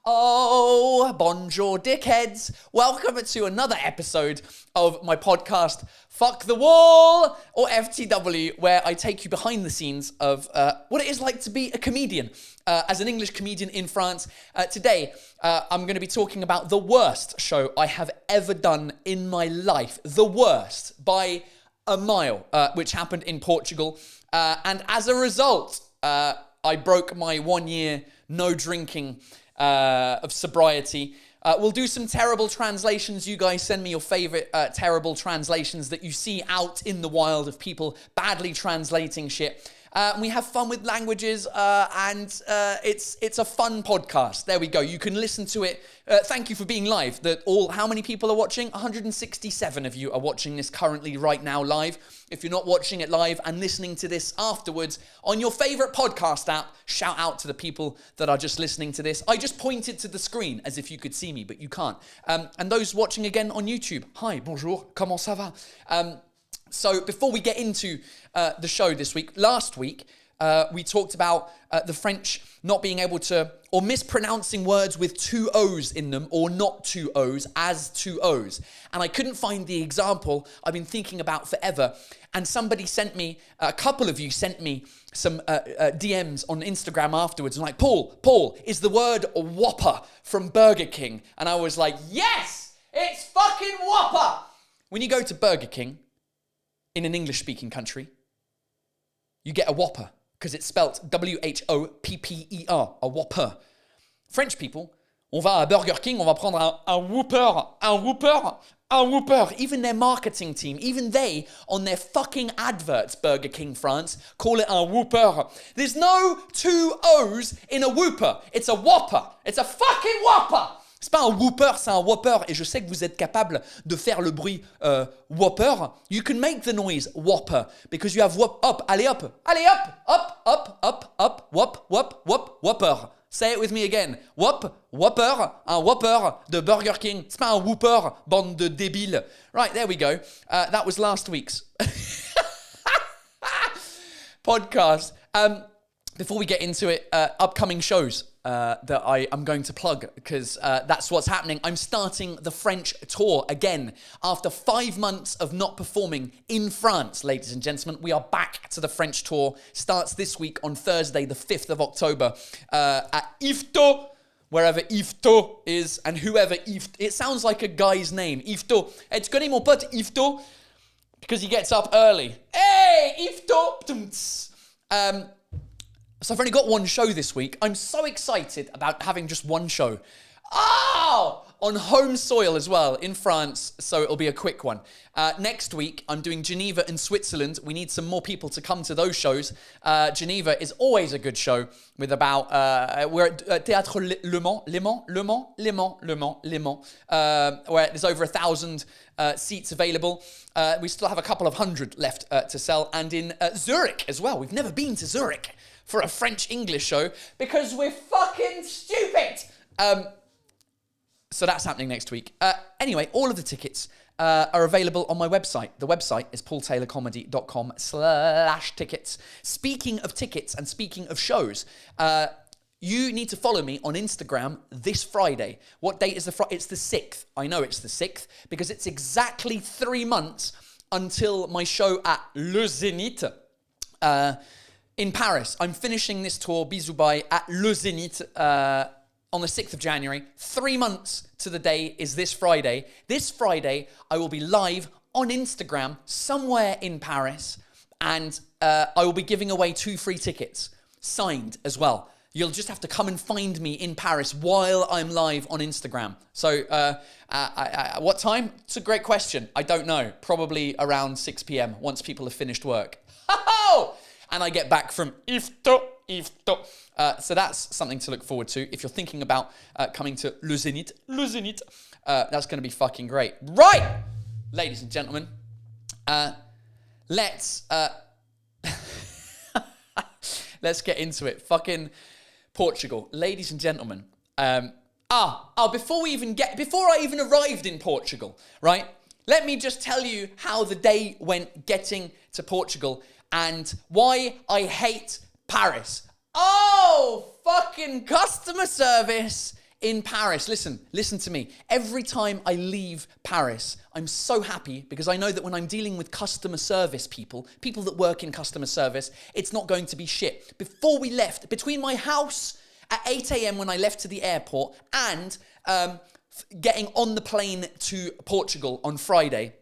Oh, bonjour, dickheads. Welcome to another episode of my podcast, Fuck the Wall, or FTW, where I take you behind the scenes of what it is like to be a comedian, as an English comedian in France. Today, I'm going to be talking about the worst show I have ever done in my life. The worst, by a mile, which happened in Portugal. And as a result, I broke my 1 year no drinking of sobriety. We'll do some terrible translations. You guys send me your favorite terrible translations that you see out in the wild of people badly translating shit. We have fun with languages, and it's a fun podcast. There we go. You can listen to it. Thank you for being live. How many people are watching? 167 of you are watching this currently right now live. If you're not watching it live and listening to this afterwards on your favorite podcast app, shout out to the people that are just listening to this. I just pointed to the screen as if you could see me, but you can't. And those watching again on YouTube, hi, bonjour, comment ça va? So before we get into the show this week, last week, we talked about the French not being able to, or mispronouncing words with two O's in them, or not two O's, as two O's. And I couldn't find the example I've been thinking about forever. And somebody sent me, a couple of you sent me some DMs on Instagram afterwards, and like, Paul, is the word Whopper from Burger King? And I was like, yes, it's fucking Whopper! When you go to Burger King, in an English-speaking country, you get a Whopper, because it's spelt W-H-O-P-P-E-R, a Whopper. French people, on va à Burger King, on va prendre un Whopper. Even their marketing team, even they, on their fucking adverts, Burger King France, call it un Whopper. There's no two O's in a Whopper. It's a Whopper. It's a fucking Whopper. C'est pas un Whopper, c'est un Whopper. Et je sais que vous êtes capable de faire le bruit Whopper. You can make the noise Whopper because you have up. Allez up, Whopper. Say it with me again. Whopper, un Whopper de Burger King. C'est pas un Whopper, bande de débiles. Right, there we go. That was last week's podcast. Before we get into it, upcoming shows that I am going to plug, because that's what's happening. I'm starting the French tour again. After 5 months of not performing in France, ladies and gentlemen, we are back to the French tour. Starts this week on Thursday, the 5th of October, at Yvetot, wherever Yvetot is, and whoever Yvetot... It sounds like a guy's name, Yvetot. Hey, tu connais mon pote Yvetot? Because he gets up early. Hey, Yvetot! So I've only got one show this week. I'm so excited about having just one show. Oh! On home soil as well, in France, so it'll be a quick one. Next week, I'm doing Geneva and Switzerland. We need some more people to come to those shows. Geneva is always a good show with about... we're at Théâtre Le Mans, where there's over 1,000 seats available. We still have a couple of hundred left to sell. And in Zurich as well. We've never been to Zurich for a French-English show because we're fucking stupid. So that's happening next week. Anyway, all of the tickets are available on my website. The website is paultaylorcomedy.com/tickets. Speaking of tickets and speaking of shows, you need to follow me on Instagram this Friday. What date is the Friday? It's the 6th. I know it's the 6th because it's exactly 3 months until my show at Le Zénith in Paris. I'm finishing this tour, bisous bye, at Le Zénith on the 6th of January. 3 months to the day is this Friday. This Friday, I will be live on Instagram somewhere in Paris, and I will be giving away 2 free tickets, signed as well. You'll just have to come and find me in Paris while I'm live on Instagram. So, what time? It's a great question. I don't know. Probably around 6 p.m. once people have finished work. And I get back from Yvetot. So that's something to look forward to. If you're thinking about coming to Le Zénith, that's going to be fucking great. Right, ladies and gentlemen, let's get into it. Fucking Portugal, ladies and gentlemen. Before I even arrived in Portugal, right? Let me just tell you how the day went getting to Portugal and why I hate Paris. Oh, fucking customer service in Paris, listen to me. Every time I leave Paris, I'm so happy because I know that when I'm dealing with customer service people that work in customer service, it's not going to be shit. Before we left, between my house at 8 a.m. when I left to the airport and getting on the plane to Portugal on Friday,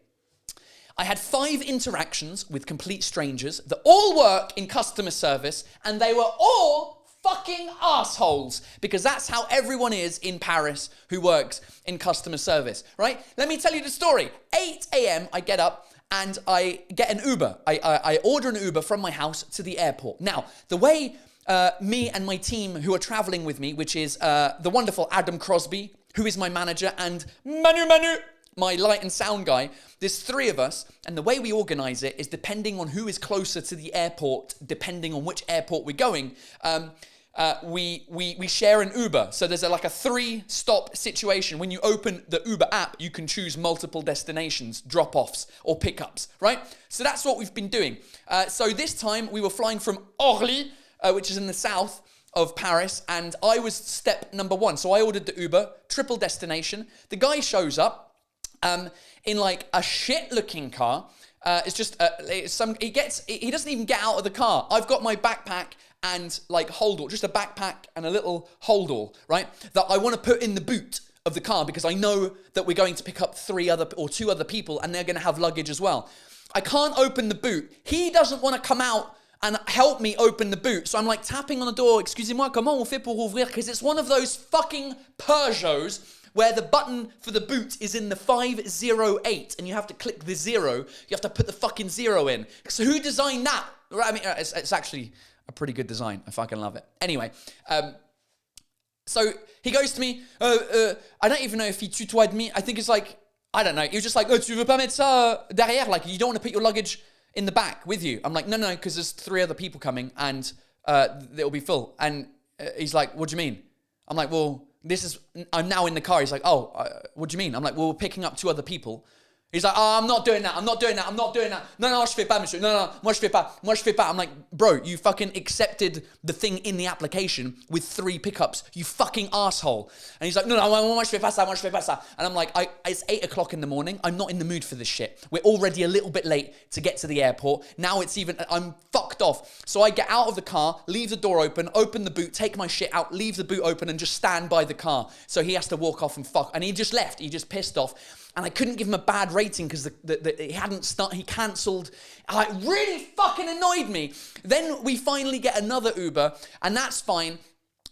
I had 5 interactions with complete strangers that all work in customer service, and they were all fucking assholes, because that's how everyone is in Paris who works in customer service, right? Let me tell you the story. 8 a.m. I get up and I get an Uber. I order an Uber from my house to the airport. Now, the way me and my team who are traveling with me, which is the wonderful Adam Crosby, who is my manager, and Manu, my light and sound guy, there's 3 of us, and the way we organize it is depending on who is closer to the airport, depending on which airport we're going, we share an Uber. So there's like a 3-stop situation. When you open the Uber app, you can choose multiple destinations, drop-offs or pickups, right? So that's what we've been doing. So this time we were flying from Orly, which is in the south of Paris, and I was step number 1. So I ordered the Uber, triple destination. The guy shows up in like a shit-looking car. It's just he doesn't even get out of the car. I've got my backpack and like holdall, just a backpack and a little holdall, right? That I want to put in the boot of the car because I know that we're going to pick up 2 other people, and they're going to have luggage as well. I can't open the boot. He doesn't want to come out and help me open the boot. So I'm like tapping on the door, excusez-moi, comment on fait pour ouvrir? Because it's one of those fucking Peugeots where the button for the boot is in the 508 and you have to click the 0. You have to put the fucking 0 in. So who designed that? I mean, it's actually a pretty good design. I fucking love it. Anyway, so he goes to me, I don't even know if he tutoyed me. I think it's like, I don't know. He was just like, oh, tu veux pas mettre ça derrière? Like, you don't want to put your luggage in the back with you. I'm like, no, because there's 3 other people coming and it'll be full. And he's like, what do you mean? I'm like, well, I'm now in the car. He's like, oh, what do you mean? I'm like, well, we're picking up 2 other people. He's like, oh, I'm not doing that. No, je fais pas, monsieur. No, moi je fais pas. I'm like, bro, you fucking accepted the thing in the application with 3 pickups, you fucking asshole. And he's like, no, moi je fais pas ça. And I'm like, it's 8 o'clock in the morning. I'm not in the mood for this shit. We're already a little bit late to get to the airport. Now I'm fucked off. So I get out of the car, leave the door open the boot, take my shit out, leave the boot open and just stand by the car. So he has to walk off and fuck. And he just left. He just pissed off. And I couldn't give him a bad rating because he cancelled. It really fucking annoyed me. Then we finally get another Uber, and that's fine.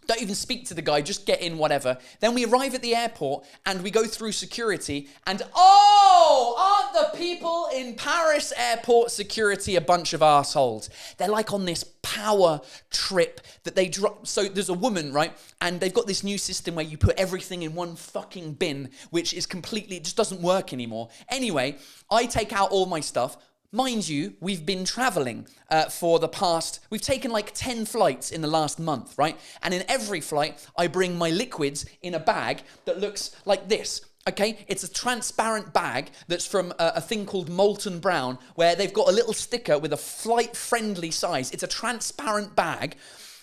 Don't even speak to the guy, just get in, whatever. Then we arrive at the airport, and we go through security, and aren't the people in Paris airport security a bunch of assholes? They're like on this power trip that they drop. So there's a woman, right? And they've got this new system where you put everything in one fucking bin, which is it just doesn't work anymore. Anyway, I take out all my stuff. Mind you, we've been traveling we've taken like 10 flights in the last month, right? And in every flight, I bring my liquids in a bag that looks like this. Okay, it's a transparent bag that's from a thing called Molten Brown, where they've got a little sticker with a flight-friendly size. It's a transparent bag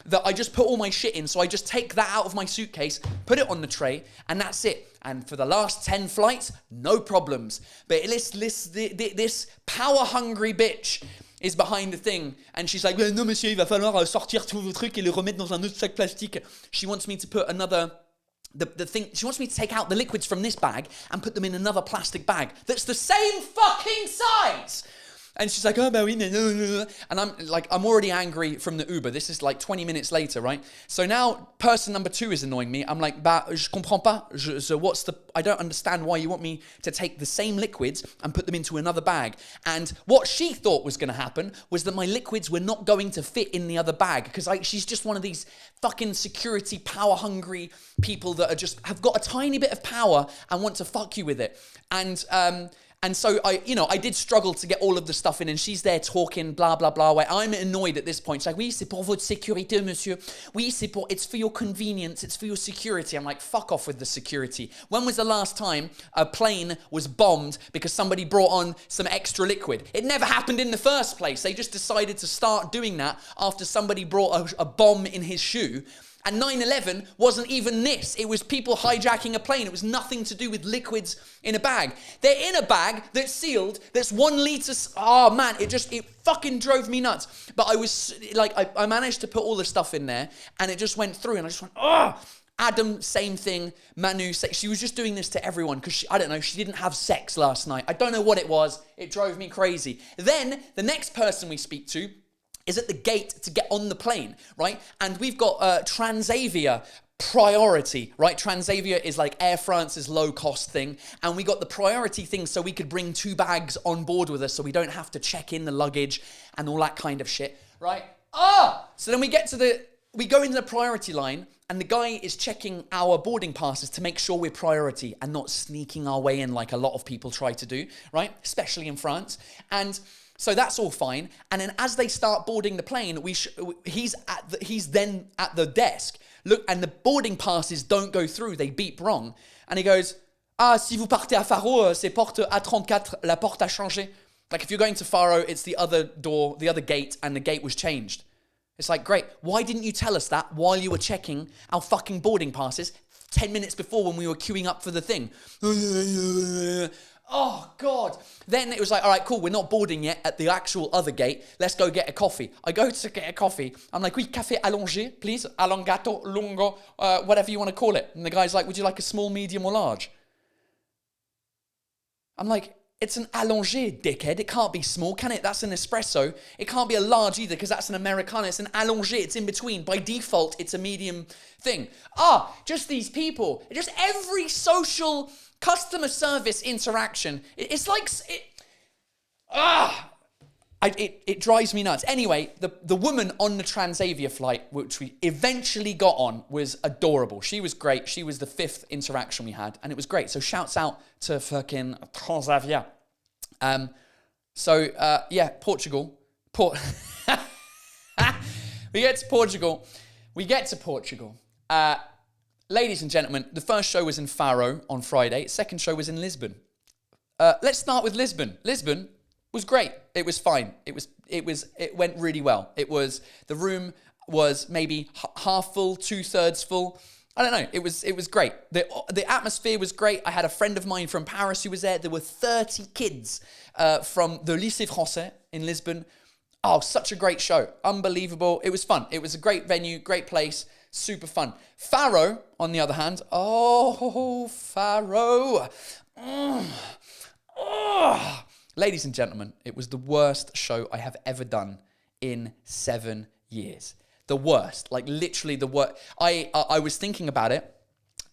that I just put all my shit in. So I just take that out of my suitcase, put it on the tray, and that's it. And for the last 10 flights, no problems. But this power-hungry bitch is behind the thing. And she's like, non, monsieur, il va falloir sortir tous vos trucs et les remettre dans un autre sac plastique. She wants me to put she wants me to take out the liquids from this bag and put them in another plastic bag that's the same fucking size. And she's like, oh, bah oui, mais no. And I'm already angry from the Uber. This is like 20 minutes later, right? So now person number 2 is annoying me. I'm like, bah, je comprends pas. I don't understand why you want me to take the same liquids and put them into another bag. And what she thought was going to happen was that my liquids were not going to fit in the other bag because she's just one of these fucking security power-hungry people that have got a tiny bit of power and want to fuck you with it. And so I did struggle to get all of the stuff in, and she's there talking, blah, blah, blah. Where I'm annoyed at this point. She's like, oui, c'est pour votre sécurité, monsieur. Oui, it's for your convenience. It's for your security. I'm like, fuck off with the security. When was the last time a plane was bombed because somebody brought on some extra liquid? It never happened in the first place. They just decided to start doing that after somebody brought a bomb in his shoe. And 9/11 wasn't even this. It was people hijacking a plane. It was nothing to do with liquids in a bag. They're in a bag that's sealed, that's 1 litre. Oh man, it fucking drove me nuts. But I was like, I managed to put all the stuff in there and it just went through and I just went, oh. Adam, same thing. Manu, she was just doing this to everyone because I don't know, she didn't have sex last night. I don't know what it was. It drove me crazy. Then the next person we speak to is at the gate to get on the plane, right? And we've got Transavia priority, right? Transavia is like Air France's low cost thing. And we got the priority thing so we could bring 2 bags on board with us so we don't have to check in the luggage and all that kind of shit, right? So then we go into the priority line and the guy is checking our boarding passes to make sure we're priority and not sneaking our way in like a lot of people try to do, right? Especially in France. And so that's all fine. And then as they start boarding the plane, he's then at the desk. Look, and the boarding passes don't go through. They beep wrong. And he goes, si vous partez à Faro, c'est porte A34, la porte a changé. Like if you're going to Faro, it's the other door, the other gate, and the gate was changed. It's like, great, why didn't you tell us that while you were checking our fucking boarding passes 10 minutes before when we were queuing up for the thing? Oh, God. Then it was like, all right, cool, we're not boarding yet at the actual other gate. Let's go get a coffee. I go to get a coffee. I'm like, oui, café allongé, please. Allungato, lungo, whatever you want to call it. And the guy's like, would you like a small, medium, or large? I'm like, it's an allongé, dickhead. It can't be small, can it? That's an espresso. It can't be a large either because that's an Americano. It's an allongé. It's in between. By default, it's a medium thing. Just these people. Just every social customer service interaction. It's like... It drives me nuts. Anyway, the woman on the Transavia flight, which we eventually got on, was adorable. She was great. She was the 5th interaction we had, and it was great. So shouts out to fucking Transavia. Portugal. We get to Portugal. Ladies and gentlemen, the first show was in Faro on Friday. Second show was in Lisbon. Let's start with Lisbon. Lisbon was great. It was fine. It went really well. The room was maybe half full, 2/3 full. I don't know. It was great. The atmosphere was great. I had a friend of mine from Paris who was there. There were 30 kids from the Lycée Français in Lisbon. Oh, such a great show. Unbelievable. It was fun. It was a great venue, great place, super fun. Faro, on the other hand, Faro. Ladies and gentlemen, it was the worst show I have ever done in 7 years. The worst, like literally the worst. I was thinking about it,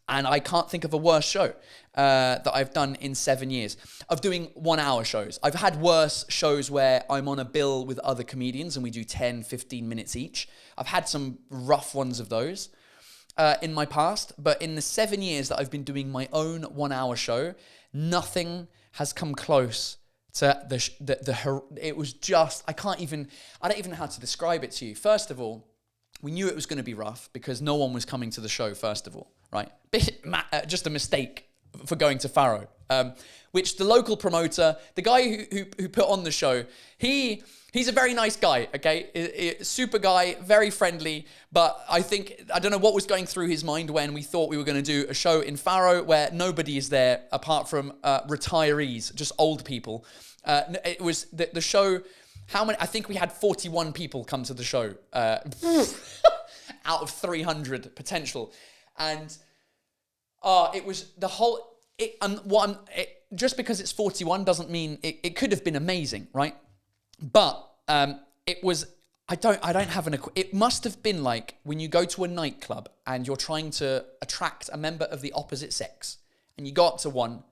and I can't think of a worse show that I've done in 7 years of doing 1-hour shows. I've had worse shows where I'm on a bill with other comedians and we do 10, 15 minutes each. I've had some rough ones of those in my past, but in the 7 years that I've been doing my own 1-hour show, nothing has come close to it was just, I don't even know how to describe it to you. First of all, we knew it was going to be rough because no one was coming to the show, first of all, right? Just a mistake for going to Faro, which the local promoter, the guy who put on the show, he's a very nice guy, okay? Super guy, very friendly, but I don't know what was going through his mind when we thought we were going to do a show in Faro where nobody is there apart from retirees, just old people. It was the show, how many? I think we had 41 people come to the show out of 300 potential. And it was the whole, just because it's 41 doesn't mean it could have been amazing, right? But it was, it must have been like when you go to a nightclub and you're trying to attract a member of the opposite sex and you go up to one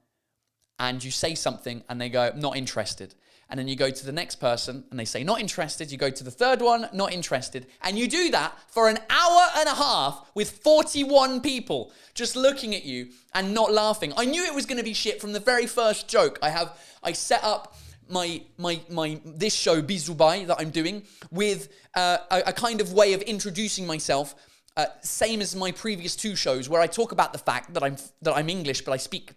and you say something and they go, not interested. And then you go to the next person and they say, not interested. You go to the third one, not interested. And you do that for an hour and a half with 41 people just looking at you and not laughing. I knew it was going to be shit from the very first joke. I set up my this show Bisous Bye that I'm doing with a kind of way of introducing myself, same as my previous 2 shows where I talk about the fact that I'm English but I speak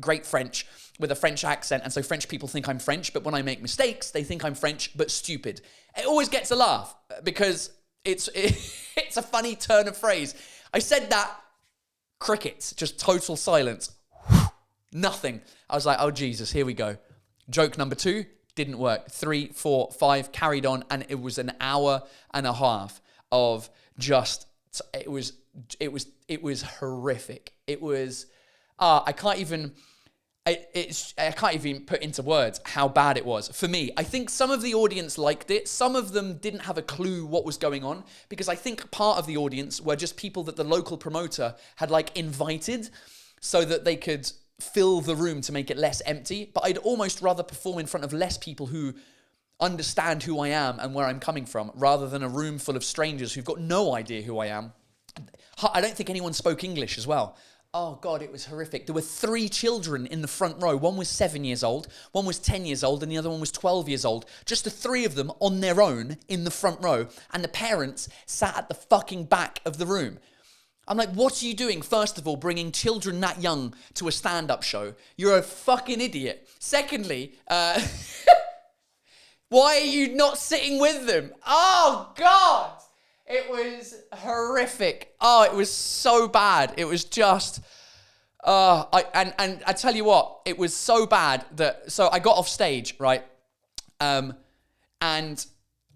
great French with a French accent, and so French people think I'm French, but when I make mistakes they think I'm French but stupid. It always gets a laugh because it's a funny turn of phrase. I said that, crickets, just total silence. Nothing. I was like, oh Jesus, here we go. Joke number 2, didn't work. 3, 4, 5, carried on, and it was an hour and a half of just, it was horrific. It was, I can't even put into words how bad it was for me. I think some of the audience liked it. Some of them didn't have a clue what was going on, because I think part of the audience were just people that the local promoter had like invited so that they could fill the room to make it less empty. But I'd almost rather perform in front of less people who understand who I am and where I'm coming from, rather than a room full of strangers who've got no idea who I am. I don't think anyone spoke English as well. Oh God, it was horrific. There were 3 children in the front row. One was 7 years old, one was 10 years old, and the other one was 12 years old. Just the 3 of them on their own in the front row, and the parents sat at the fucking back of the room. I'm like, what are you doing? First of all, bringing children that young to a stand-up show. You're a fucking idiot. Secondly, why are you not sitting with them? Oh God! It was horrific. Oh, it was so bad. It was just, and I tell you what, it was so bad that, so I got off stage, right? And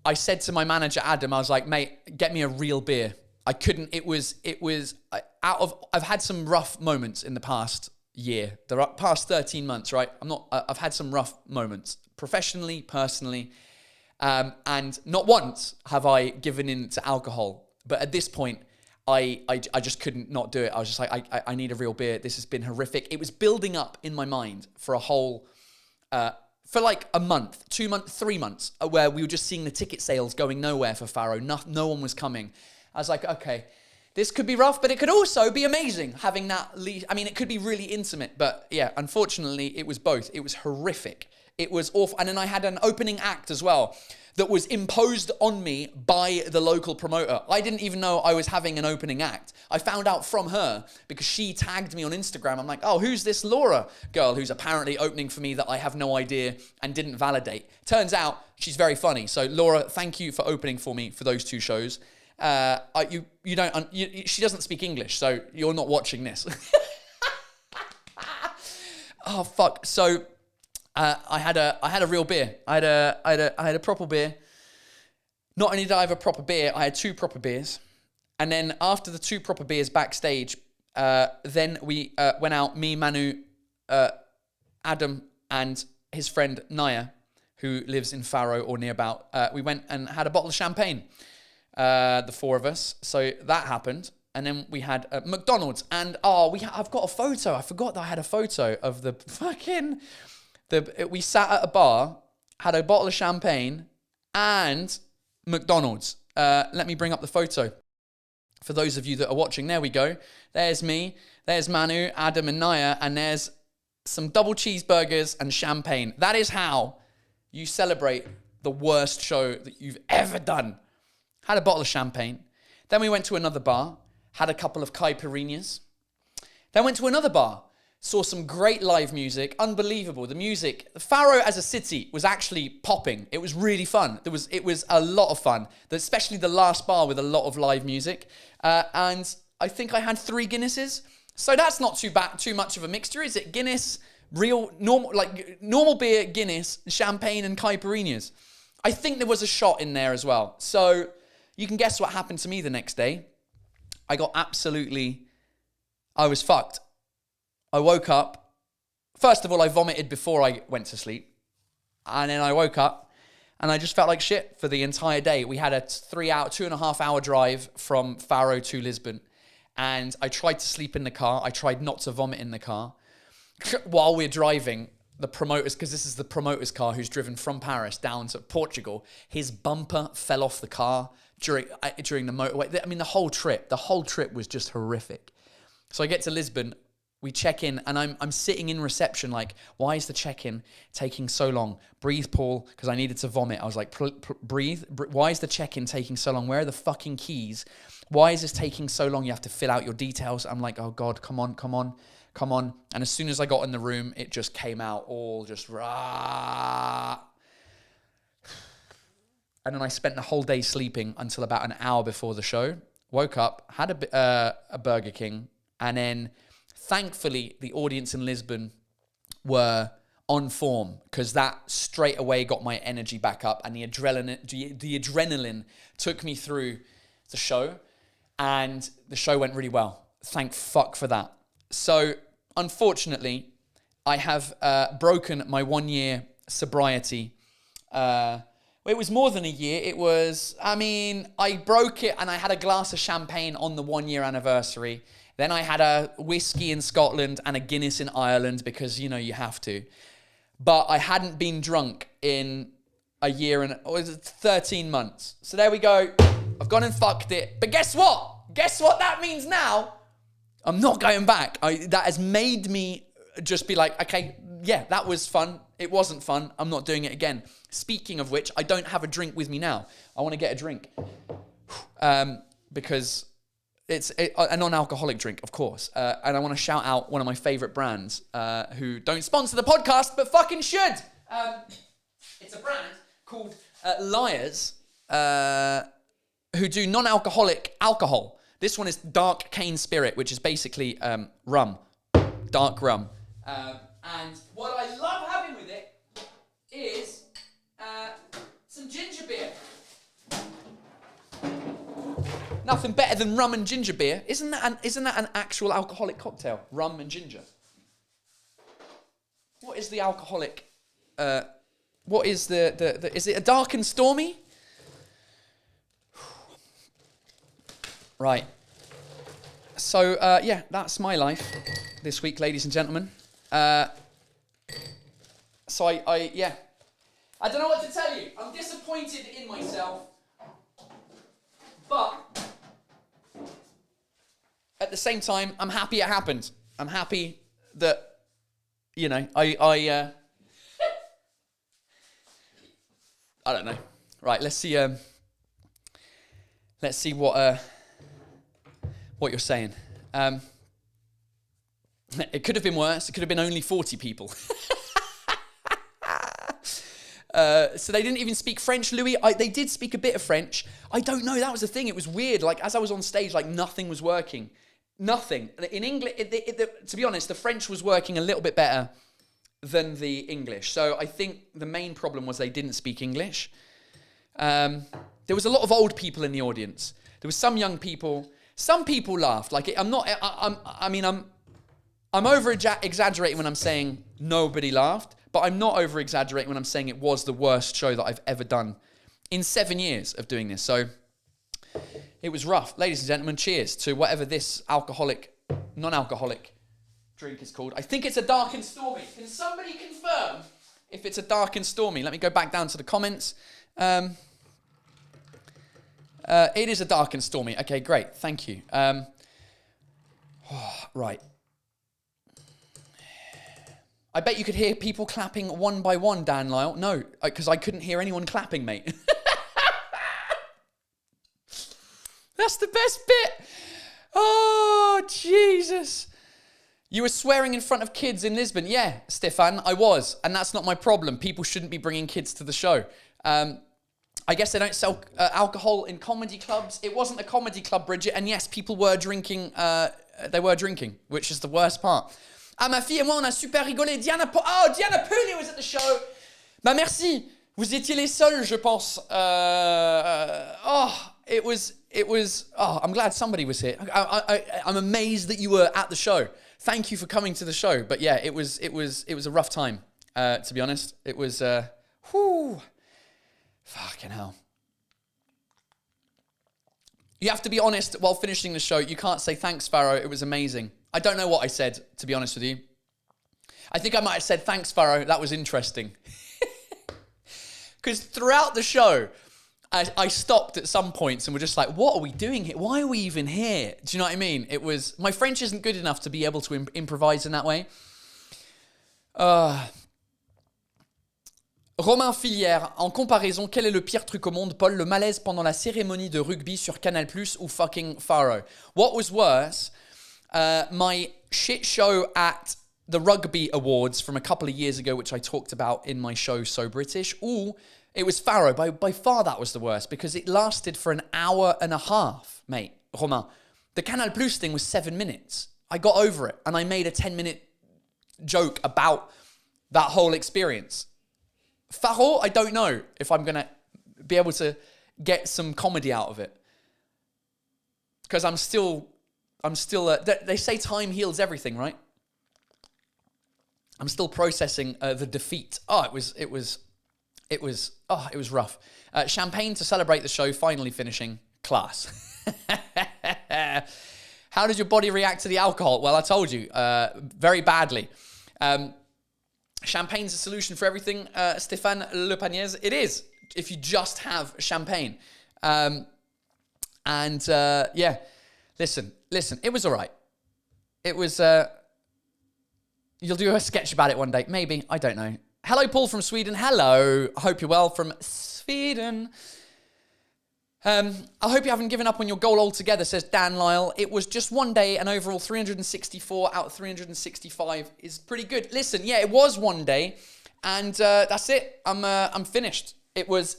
I said to my manager, Adam, I was like, mate, get me a real beer. I couldn't, I've had some rough moments in the past year, the past 13 months, right? I've had some rough moments, professionally, personally, and not once have I given in to alcohol. But at this point, I just couldn't not do it. I was just like, I need a real beer. This has been horrific. It was building up in my mind for a whole, for like a month, 2 months, 3 months, where we were just seeing the ticket sales going nowhere for Faro. No one was coming. I was like, okay, this could be rough, but it could also be amazing having that it could be really intimate. But yeah, unfortunately, it was both. It was horrific. It was awful. And then I had an opening act as well that was imposed on me by the local promoter. I didn't even know I was having an opening act. I found out from her because she tagged me on Instagram. I'm like, oh, who's this Laura girl who's apparently opening for me that I have no idea and didn't validate? Turns out she's very funny. So Laura, thank you for opening for me for those 2 shows. She doesn't speak English, so you're not watching this. Oh fuck. So I had a real beer. I had a proper beer. Not only did I have a proper beer, I had 2 proper beers. And then after the 2 proper beers backstage, then we went out, me, Manu, Adam, and his friend Naya, who lives in Faro or nearby. We went and had a bottle of champagne. The 4 of us. So that happened. And then we had McDonald's. And I've got a photo. I forgot that I had a photo of the fucking... we sat at a bar, had a bottle of champagne and McDonald's. Let me bring up the photo. For those of you that are watching, there we go. There's me. There's Manu, Adam and Naya. And there's some double cheeseburgers and champagne. That is how you celebrate the worst show that you've ever done. Had a bottle of champagne. Then we went to another bar, had a couple of caipirinhas. Then went to another bar, saw some great live music, unbelievable. The music, Faro as a city was actually popping. It was really fun. It was a lot of fun, especially the last bar with a lot of live music. And I think I had 3 Guinnesses. So that's not too much of a mixture, is it? Guinness, normal beer, Guinness, champagne and caipirinhas. I think there was a shot in there as well. So you can guess what happened to me the next day. I was fucked. I woke up. First of all, I vomited before I went to sleep. And then I woke up and I just felt like shit for the entire day. We had a 2.5 hour drive from Faro to Lisbon. And I tried to sleep in the car. I tried not to vomit in the car. While we're driving, the promoters, because this is the promoter's car who's driven from Paris down to Portugal, his bumper fell off the car during the motorway. I mean, the whole trip was just horrific. So I get to Lisbon, we check in, and I'm sitting in reception like, why is the check-in taking so long? Breathe, Paul, because I needed to vomit. I was like, breathe. Why is the check-in taking so long? Where are the fucking keys? Why is this taking so long? You have to fill out your details. I'm like, oh God, come on. And as soon as I got in the room, it just came out all just rah. And then I spent the whole day sleeping until about an hour before the show. Woke up, had a Burger King, and then thankfully the audience in Lisbon were on form because that straight away got my energy back up, and the adrenaline took me through the show, and the show went really well. Thank fuck for that. So unfortunately, I have broken my 1 year sobriety. It was more than a year. I broke it and I had a glass of champagne on the 1 year anniversary. Then I had a whiskey in Scotland and a Guinness in Ireland because, you have to. But I hadn't been drunk in a year and 13 months. So there we go. I've gone and fucked it. But guess what? Guess what that means now? I'm not going back. That has made me just be like, okay, yeah, that was fun. It wasn't fun. I'm not doing it again. Speaking of which, I don't have a drink with me now. I want to get a drink. Because it's a non-alcoholic drink, of course. And I want to shout out one of my favorite brands who don't sponsor the podcast, but fucking should. It's a brand called Liars who do non-alcoholic alcohol. This one is dark cane spirit, which is basically rum, dark rum. And what I love having with it is some ginger beer. Nothing better than rum and ginger beer. Isn't that an actual alcoholic cocktail? Rum and ginger. What is the alcoholic? What is the? Is it a dark and stormy? Right. So yeah, that's my life this week, ladies and gentlemen. So I don't know what to tell you. I'm disappointed in myself, but at the same time, I'm happy it happened. I'm happy that, I don't know. Right, let's see what you're saying. It could have been worse. It could have been only 40 people. So they didn't even speak French, Louis. They did speak a bit of French. I don't know. That was the thing. It was weird. Like, as I was on stage, like, nothing was working. Nothing. In English, to be honest, the French was working a little bit better than the English. So I think the main problem was they didn't speak English. There was a lot of old people in the audience. There was some young people. Some people laughed. Like, I'm over-exaggerating when I'm saying nobody laughed, but I'm not over-exaggerating when I'm saying it was the worst show that I've ever done in 7 years of doing this. So it was rough. Ladies and gentlemen, cheers to whatever this non-alcoholic drink is called. I think it's a dark and stormy. Can somebody confirm if it's a dark and stormy? Let me go back down to the comments. It is a dark and stormy. Okay, great. Thank you. Right. I bet you could hear people clapping one by one, Dan Lyle. No, because I couldn't hear anyone clapping, mate. That's the best bit. Oh, Jesus. You were swearing in front of kids in Lisbon. Yeah, Stefan, I was. And that's not my problem. People shouldn't be bringing kids to the show. I guess they don't sell alcohol in comedy clubs. It wasn't a comedy club, Bridget. And yes, people were drinking. They were drinking, which is the worst part. Ah, ma fille et moi, on a super rigolé. Diana Pooley was at the show. Bah, merci. Vous étiez les seuls, je pense. I'm glad somebody was here. I'm amazed that you were at the show. Thank you for coming to the show. But yeah, it was a rough time, to be honest. It was, fucking hell. You have to be honest while finishing the show. You can't say, thanks, Pharaoh. It was amazing. I don't know what I said, to be honest with you. I think I might have said, thanks, Pharaoh. That was interesting. Because throughout the show, I stopped at some points and were just like, what are we doing here? Why are we even here? Do you know what I mean? My French isn't good enough to be able to improvise in that way. Romain Filière, en comparaison, quel est le pire truc au monde? Paul, le malaise pendant la cérémonie de rugby sur Canal Plus ou fucking Pharaoh? What was worse? My shit show at the rugby awards from a couple of years ago, which I talked about in my show So British. Ooh, it was Faro. By far that was the worst because it lasted for an hour and a half, mate. Romain. The Canal Plus thing was 7 minutes. I got over it and I made a 10-minute joke about that whole experience. Faro, I don't know if I'm going to be able to get some comedy out of it. Because I'm still, they say time heals everything, right? I'm still processing the defeat. It was rough. Champagne to celebrate the show finally finishing. Class. How did your body react to the alcohol? Well, I told you, very badly. Champagne's a solution for everything, Stéphane Le Pagnaise. It is, if you just have champagne. Yeah, listen, it was all right. It was, you'll do a sketch about it one day. Maybe, I don't know. Hello, Paul from Sweden. Hello, I hope you're well from Sweden. I hope you haven't given up on your goal altogether, says Dan Lyle. It was just one day and overall 364 out of 365 is pretty good. Listen, yeah, it was one day and that's it. I'm finished. It was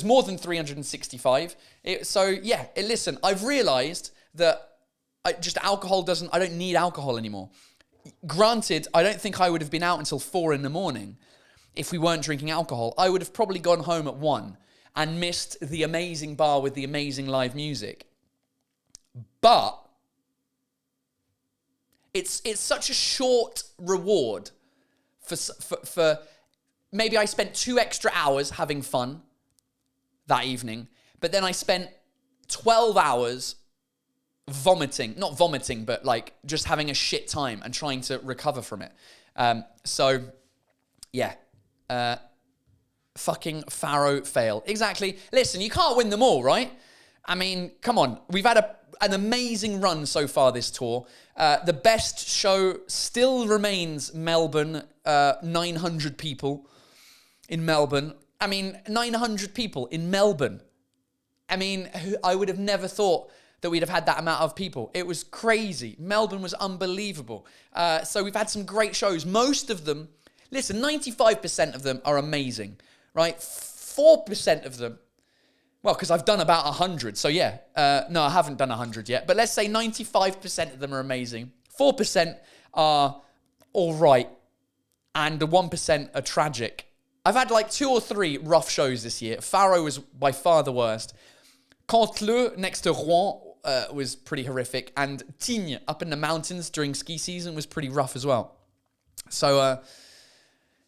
more than 365. Listen, I've realized that I don't need alcohol anymore. Granted, I don't think I would have been out until 4 a.m. if we weren't drinking alcohol. I would have probably gone home at 1 and missed the amazing bar with the amazing live music. But it's such a short reward for maybe I spent 2 extra hours having fun that evening, but then I spent 12 hours vomiting, not vomiting, but like just having a shit time and trying to recover from it. Fucking Faro fail. Exactly. Listen, you can't win them all, right? I mean, come on. We've had an amazing run so far this tour. The best show still remains Melbourne, 900 people in Melbourne. I mean, 900 people in Melbourne. I mean, I would have never thought that we'd have had that amount of people. It was crazy. Melbourne was unbelievable. So we've had some great shows. Most of them, listen, 95% of them are amazing. Right, 4% of them, well, because I've done about 100, so yeah. No, I haven't done 100 yet, but let's say 95% of them are amazing. 4% are all right, and the 1% are tragic. I've had like 2 or 3 rough shows this year. Faro was by far the worst. Cantleux, next to Rouen, was pretty horrific, and Tignes, up in the mountains during ski season, was pretty rough as well.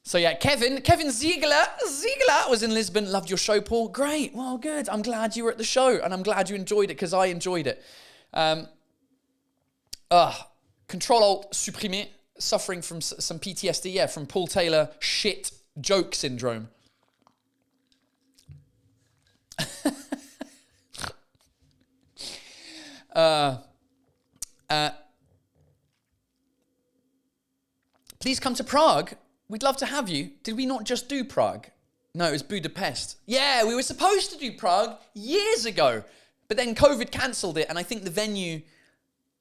So yeah, Kevin Ziegler was in Lisbon. Loved your show, Paul. Great. Well, good. I'm glad you were at the show, and I'm glad you enjoyed it because I enjoyed it. Control-Alt-Supprimer, suffering from some PTSD. Yeah, from Paul Taylor shit joke syndrome. Please come to Prague. We'd love to have you. Did we not just do Prague? No, it was Budapest. Yeah, we were supposed to do Prague years ago, but then COVID cancelled it, and I think the venue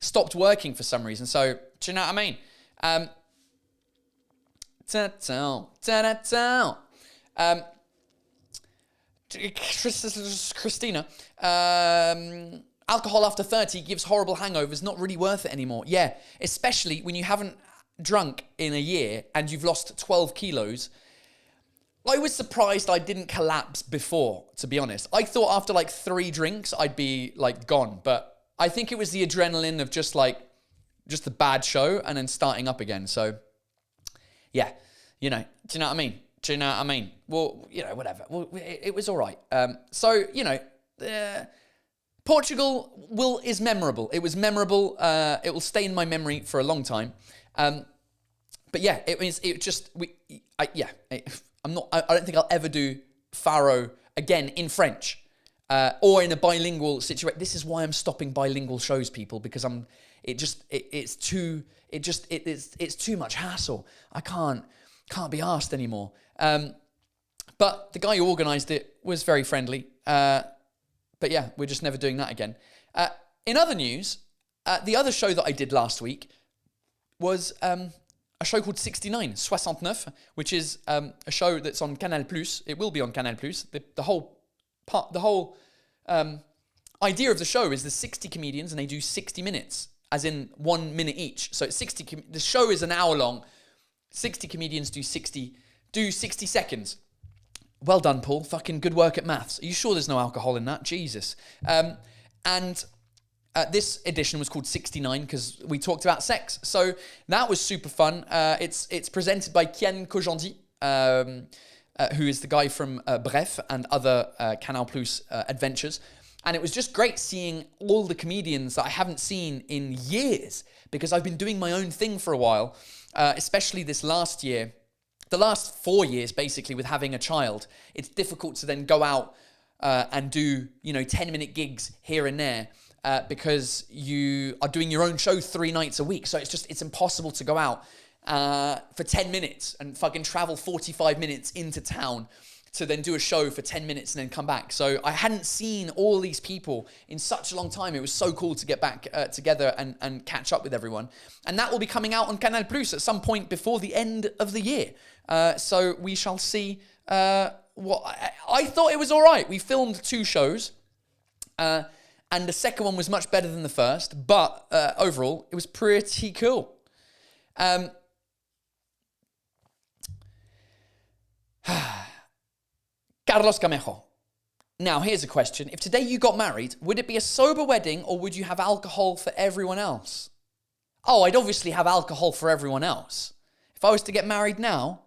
stopped working for some reason. So, do you know what I mean? Christina, alcohol after 30 gives horrible hangovers, not really worth it anymore. Yeah, especially when you haven't drunk in a year and you've lost 12 kilos. I was surprised I didn't collapse before, to be honest. I thought after like 3 drinks I'd be like gone, but I think it was the adrenaline of just the bad show and then starting up again. So yeah, do you know what I mean? Well, whatever. Well, it was all right. Portugal is memorable. It was memorable. It will stay in my memory for a long time. But yeah, I don't think I'll ever do Faro again in French, or in a bilingual situation. This is why I'm stopping bilingual shows, people, because it's too much hassle. I can't be arsed anymore. But the guy who organised it was very friendly. But yeah, we're just never doing that again. In other news, the other show that I did last week was a show called 69, which is a show that's on Canal Plus. It will be on Canal Plus. The whole idea of the show is there's 60 comedians and they do 60 minutes, as in 1 minute each. So it's the show is an hour long. 60 comedians do 60 seconds. Well done, Paul. Fucking good work at maths. Are you sure there's no alcohol in that? Jesus. This edition was called 69 because we talked about sex. So that was super fun. It's presented by Kian Kojandi, who is the guy from Bref and other Canal Plus adventures. And it was just great seeing all the comedians that I haven't seen in years because I've been doing my own thing for a while, especially this last year. The last 4 years, basically, with having a child, it's difficult to then go out and do, 10-minute gigs here and there because you are doing your own show 3 nights a week. So it's impossible to go out for 10 minutes and fucking travel 45 minutes into town to then do a show for 10 minutes and then come back. So I hadn't seen all these people in such a long time. It was so cool to get back together and catch up with everyone. And that will be coming out on Canal Plus at some point before the end of the year. So we shall see what... I thought it was all right. We filmed 2 shows. And the second one was much better than the first. But overall, it was pretty cool. Carlos Camejo. Now, here's a question. If today you got married, would it be a sober wedding or would you have alcohol for everyone else? Oh, I'd obviously have alcohol for everyone else. If I was to get married now,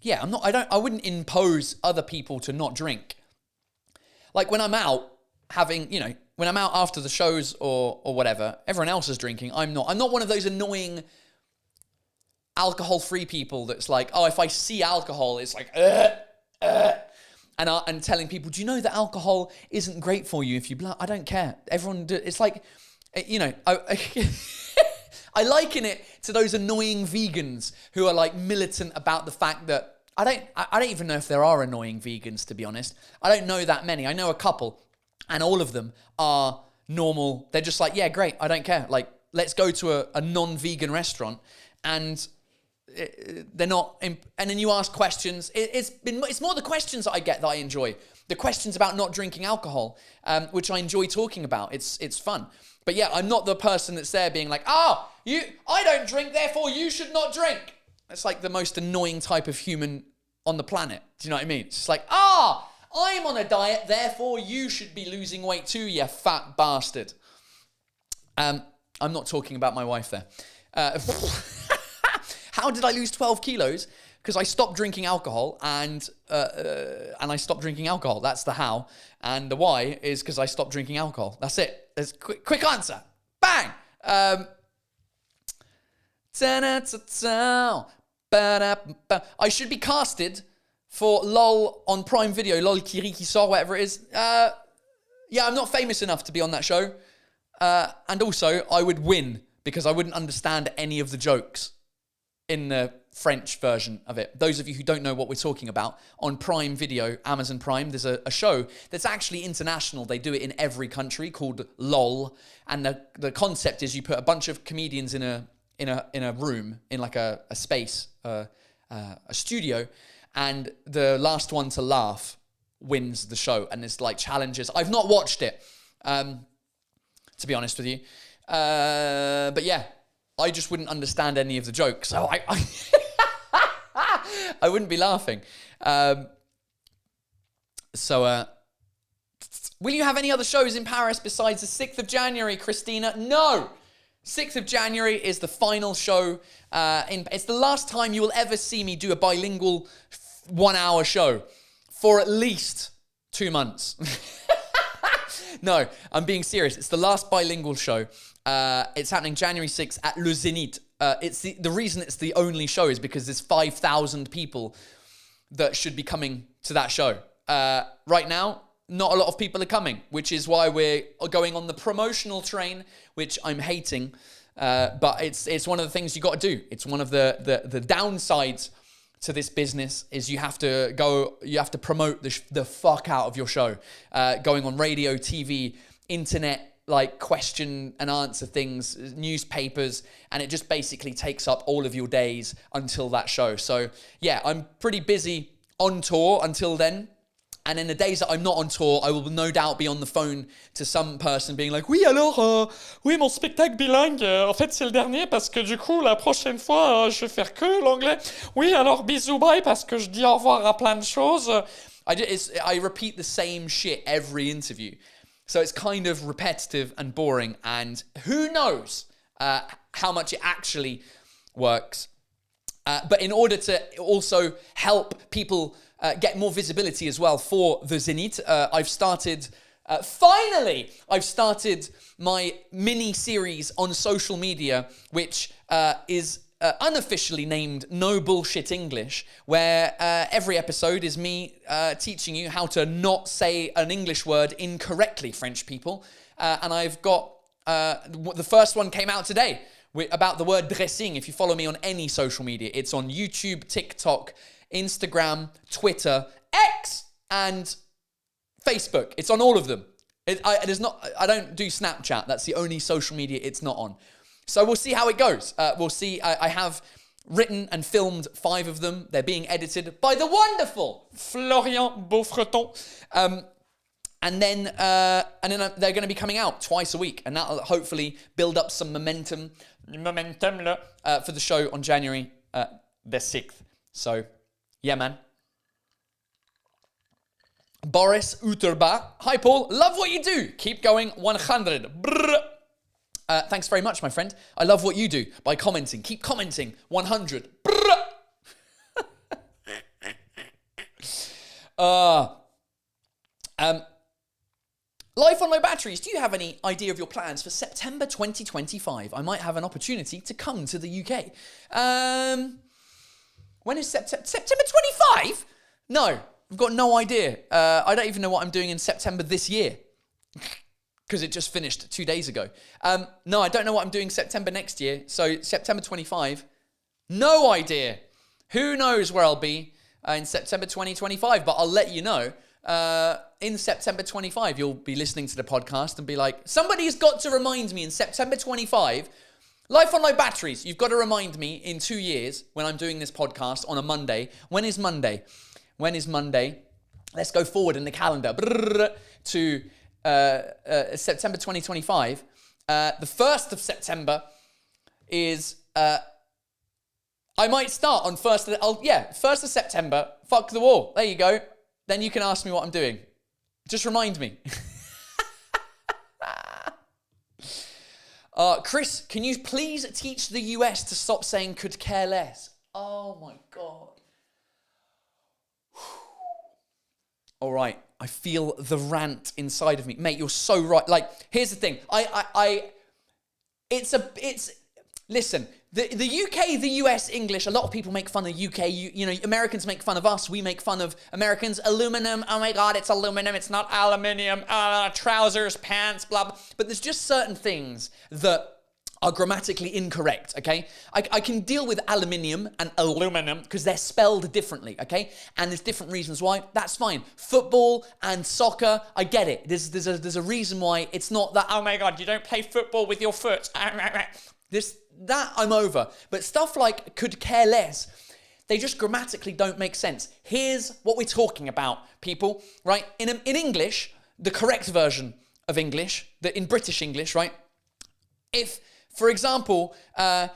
yeah, I wouldn't impose other people to not drink. Like when I'm out having, when I'm out after the shows or whatever, everyone else is drinking. I'm not one of those annoying alcohol-free people that's like, oh, if I see alcohol, it's like, and telling people, do you know that alcohol isn't great for you if you blood? I don't care. It's like, I liken it to those annoying vegans who are like militant about the fact that I don't even know if there are annoying vegans, to be honest. I don't know that many. I know a couple, and all of them are normal. They're just like, yeah, great. I don't care. Like, let's go to a non-vegan restaurant, and they're not. And then you ask questions. It's more the questions that I get that I enjoy. The questions about not drinking alcohol, which I enjoy talking about. It's fun. But yeah, I'm not the person that's there being like, I don't drink, therefore you should not drink. It's like the most annoying type of human on the planet. Do you know what I mean? It's just like, I'm on a diet, therefore you should be losing weight too, you fat bastard. I'm not talking about my wife there. How did I lose 12 kilos? Because I stopped drinking alcohol and I stopped drinking alcohol. That's the how. And the why is because I stopped drinking alcohol. That's it. There's quick answer. Bang! I should be casted for LOL on Prime Video, LOL Kiri Sort, whatever it is. Yeah, I'm not famous enough to be on that show. And also, I would win because I wouldn't understand any of the jokes in the French version of it. Those of you who don't know what we're talking about, on Prime Video, Amazon Prime, there's a show that's actually international. They do it in every country called LOL. And the concept is you put a bunch of comedians in a room, in like a space, a studio, and the last one to laugh wins the show. And there's like challenges. I've not watched it, to be honest with you. But yeah, I just wouldn't understand any of the jokes. So I wouldn't be laughing. Will you have any other shows in Paris besides the 6th of January, Christina? No! 6th of January is the final show. It's the last time you will ever see me do a bilingual 1-hour show for at least 2 months. No, I'm being serious. It's the last bilingual show. It's happening January 6th at Le Zénith. It's the reason it's the only show is because there's 5,000 people that should be coming to that show. Right now, not a lot of people are coming, which is why we're going on the promotional train, which I'm hating. But it's one of the things you got to do. It's one of the downsides to this business is you have to promote the fuck out of your show. Going on radio, TV, internet, like question and answer things, newspapers, and it just basically takes up all of your days until that show. So yeah, I'm pretty busy on tour until then. And in the days that I'm not on tour, I will no doubt be on the phone to some person being like, oui, alors, oui, mon spectacle bilingue, en fait, c'est le dernier parce que du coup, la prochaine fois, je vais faire que l'anglais. Oui, alors, bisous, bye, parce que je dis au revoir à plein de choses. I repeat the same shit every interview. So it's kind of repetitive and boring, and who knows how much it actually works. But in order to also help people get more visibility as well for the Zenit, I've started my mini series on social media, which is unofficially named No Bullshit English, where every episode is me teaching you how to not say an English word incorrectly, French people. And I've got, the first one came out today about the word dressing. If you follow me on any social media, it's on YouTube, TikTok, Instagram, Twitter, X, and Facebook. It's on all of them. I don't do Snapchat. That's the only social media it's not on. So we'll see how it goes. We'll see. I have written and filmed 5 of them. They're being edited by the wonderful Florian Beaufreton. And then they're going to be coming out twice a week, and that'll hopefully build up some momentum for the show on January the 6th. So, yeah, man. Boris Uterba. Hi, Paul. Love what you do. Keep going. 100. Thanks very much, my friend. I love what you do by commenting. Keep commenting. 100. Life on low batteries. Do you have any idea of your plans for September 2025? I might have an opportunity to come to the UK. When is September 25? No, I've got no idea. I don't even know what I'm doing in September this year because it just finished 2 days ago. No, I don't know what I'm doing September next year. So September 25, no idea. Who knows where I'll be in September 2025, but I'll let you know. In September 25, you'll be listening to the podcast and be like, somebody's got to remind me in September 25, Life on Low Batteries, you've got to remind me in 2 years when I'm doing this podcast on a Monday. When is Monday? Let's go forward in the calendar to September 2025. The 1st of September is, I might start on 1st of September, fuck the wall. There you go. Then you can ask me what I'm doing. Just remind me. Chris, can you please teach the US to stop saying could care less? Oh my God. All right. I feel the rant inside of me. Mate, you're so right. Like, here's the thing. Listen, the UK, the US, English, a lot of people make fun of UK. You know, Americans make fun of us. We make fun of Americans. Aluminum. Oh my God, it's aluminum. It's not aluminium. Trousers, pants, blah, blah. But there's just certain things that are grammatically incorrect, okay? I can deal with aluminium and aluminum because they're spelled differently, okay? And there's different reasons why. That's fine. Football and soccer, I get it. There's a reason why it's not that, oh my God, you don't play football with your foot. That I'm over. But stuff like could care less, they just grammatically don't make sense. Here's what we're talking about, people, right? In English, the correct version of English, in British English, right? If, for example, I've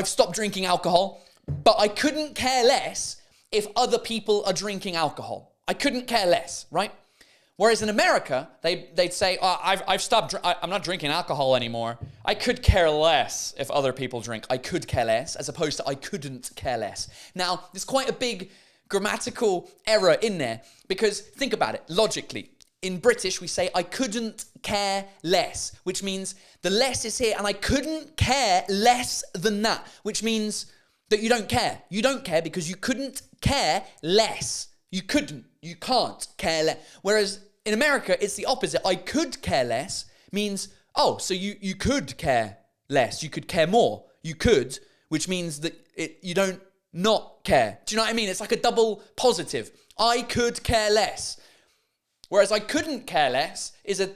stopped drinking alcohol, but I couldn't care less if other people are drinking alcohol. I couldn't care less, right? Whereas in America, they'd say, I've stopped, I'm not drinking alcohol anymore. I could care less if other people drink. I could care less, as opposed to I couldn't care less. Now, there's quite a big grammatical error in there, because think about it, logically. In British, we say, I couldn't care less, which means the less is here, and I couldn't care less than that, which means that you don't care. You don't care because you couldn't care less. You can't care less. Whereas in America, it's the opposite. I could care less means, oh, so you could care less. You could care more. You could, which means that you don't not care. Do you know what I mean? It's like a double positive. I could care less. Whereas I couldn't care less is I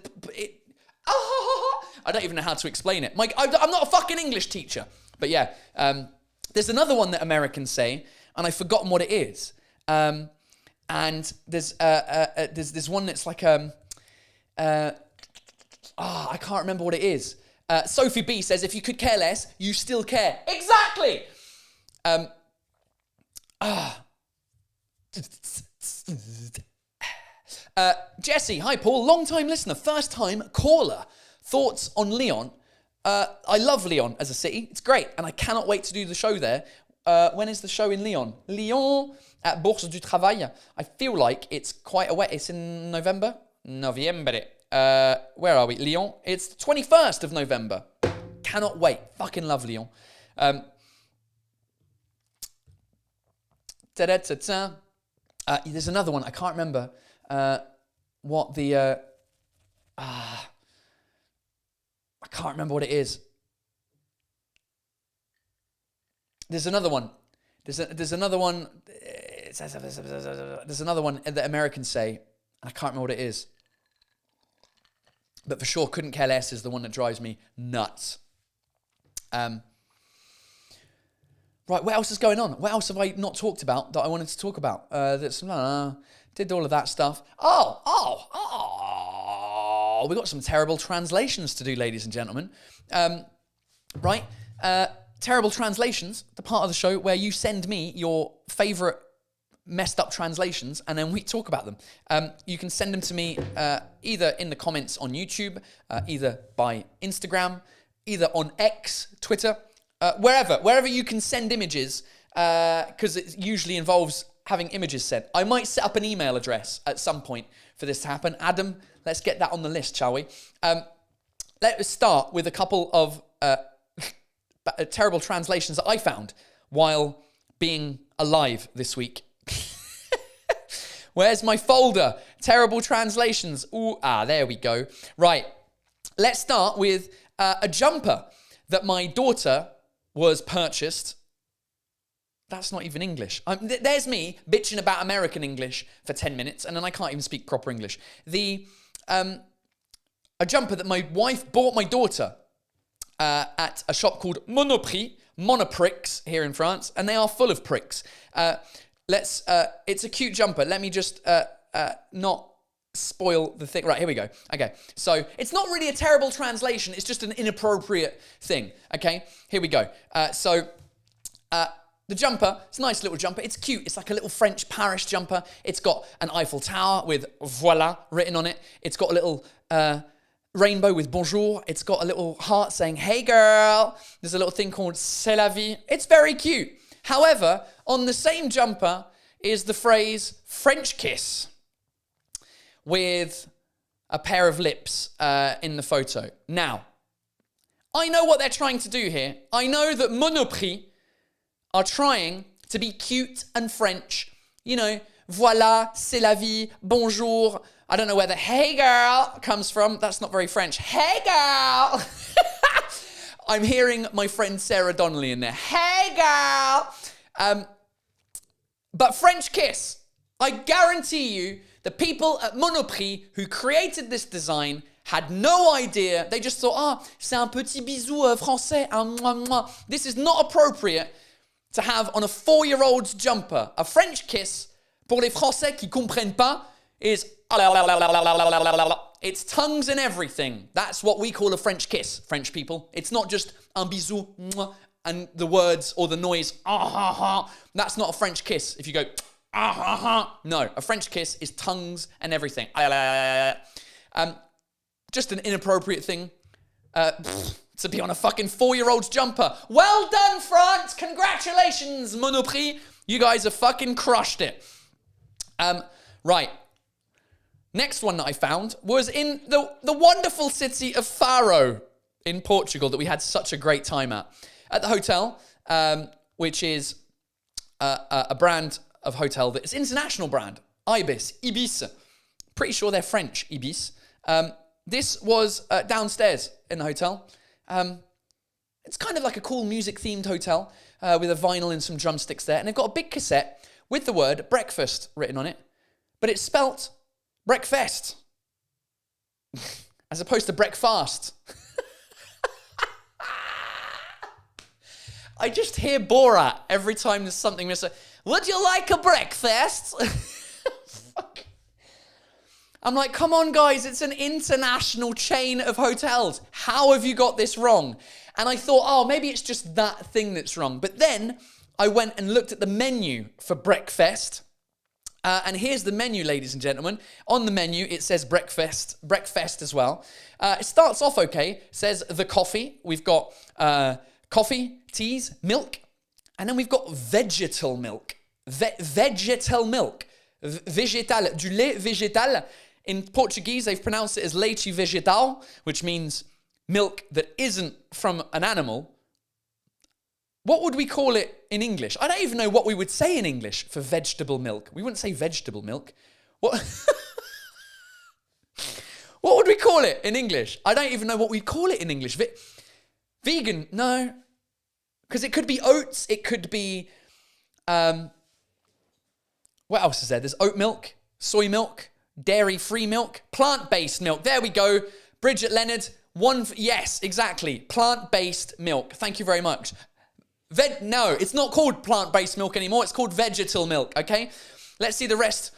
don't even know how to explain it. I'm not a fucking English teacher. But yeah, there's another one that Americans say, and I've forgotten what it is. And there's one that's like I can't remember what it is. Sophie B says, if you could care less, you still care. Exactly. Jesse, hi Paul, long-time listener, first-time caller. Thoughts on Lyon? I love Lyon as a city. It's great, and I cannot wait to do the show there. When is the show in Lyon? Lyon at Bourse du Travail. I feel like it's quite a wet. It's in November. Where are we? Lyon. It's the 21st of November. Cannot wait. Fucking love Lyon. There's another one. I can't remember what the... I can't remember what it is. There's another one. There's another one. There's another one that Americans say, and I can't remember what it is. But for sure, couldn't care less is the one that drives me nuts. Right, what else is going on? What else have I not talked about that I wanted to talk about? Did all of that stuff. We got some terrible translations to do, ladies and gentlemen. Right? Terrible translations, the part of the show where you send me your favourite messed up translations and then we talk about them. You can send them to me either in the comments on YouTube, either by Instagram, either on X, Twitter, wherever you can send images, because it usually involves having images sent. I might set up an email address at some point for this to happen. Adam, let's get that on the list, shall we? Let us start with a couple of terrible translations that I found while being alive this week. Where's my folder? Terrible translations. There we go. Right. Let's start with a jumper that my daughter was purchased. That's not even English. There's me bitching about American English for 10 minutes, and then I can't even speak proper English. A jumper that my wife bought my daughter at a shop called Monoprix here in France, and they are full of pricks. It's a cute jumper. Let me just not spoil the thing. Right, here we go. Okay, so it's not really a terrible translation. It's just an inappropriate thing. Okay, here we go. The jumper, it's a nice little jumper. It's cute. It's like a little French Paris jumper. It's got an Eiffel Tower with voilà written on it. It's got a little rainbow with bonjour. It's got a little heart saying, hey girl. There's a little thing called c'est la vie. It's very cute. However, on the same jumper is the phrase French kiss with a pair of lips in the photo. Now, I know what they're trying to do here. I know that Monoprix are trying to be cute and French. You know, voilà, c'est la vie, bonjour. I don't know where the hey girl comes from. That's not very French. Hey girl. I'm hearing my friend Sarah Donnelly in there. Hey girl. But French kiss. I guarantee you the people at Monoprix who created this design had no idea. They just thought, c'est un petit bisou français. This is not appropriate to have on a 4-year-old's jumper. A French kiss, pour les Français qui comprennent pas, is it's tongues and everything. That's what we call a French kiss, French people. It's not just un bisou and the words or the noise. That's not a French kiss. If you go, no, a French kiss is tongues and everything. Just an inappropriate thing to be on a fucking 4-year-old's jumper. Well done, France. Congratulations, Monoprix. You guys have fucking crushed it. Right. Next one that I found was in the wonderful city of Faro in Portugal that we had such a great time at the hotel, which is a brand of hotel that is an international brand. Ibis. Pretty sure they're French, Ibis. This was downstairs in the hotel. It's kind of like a cool music-themed hotel with a vinyl and some drumsticks there. And they've got a big cassette with the word breakfast written on it. But it's spelt Breakfast. As opposed to breakfast. I just hear Borat every time there's something missing. Would you like a breakfast? Fuck. I'm like, come on, guys, it's an international chain of hotels. How have you got this wrong? And I thought, oh, maybe it's just that thing that's wrong. But then I went and looked at the menu for breakfast. And here's the menu, ladies and gentlemen. On the menu, it says breakfast as well. It starts off okay. It says the coffee. We've got coffee, teas, milk. And then we've got vegetal milk. Vegetal milk. Vegetal. Du lait végétal. In Portuguese, they've pronounced it as leite vegetal, which means milk that isn't from an animal. What would we call it in English? I don't even know what we would say in English for vegetable milk. We wouldn't say vegetable milk. What? What would we call it in English? I don't even know what we'd call it in English. Vegan? No. Because it could be oats. It could be... what else is there? There's oat milk, soy milk, dairy-free milk, plant-based milk. There we go. Bridget Leonard. Yes, exactly. Plant-based milk. Thank you very much. No, it's not called plant-based milk anymore. It's called vegetal milk, okay? Let's see the rest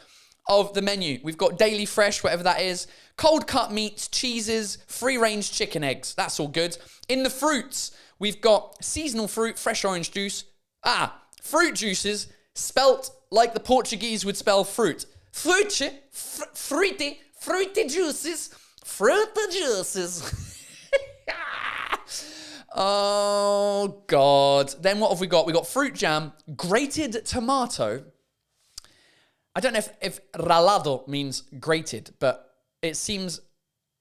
of the menu. We've got daily fresh, whatever that is. Cold cut meats, cheeses, free-range chicken eggs. That's all good. In the fruits, we've got seasonal fruit, fresh orange juice. Fruit juices, spelt like the Portuguese would spell fruit. Fruity juices. Fruity juices. Oh, God. Then what have we got? We got fruit jam, grated tomato. I don't know if ralado means grated, but it seems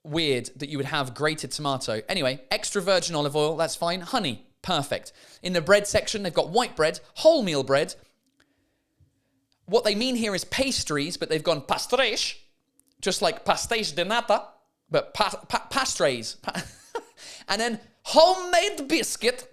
weird that you would have grated tomato. Anyway, extra virgin olive oil, that's fine. Honey, perfect. In the bread section, they've got white bread, wholemeal bread. What they mean here is pastries, but they've gone pastéis, just like pastéis de nata, but pastéis. And then homemade biscuit.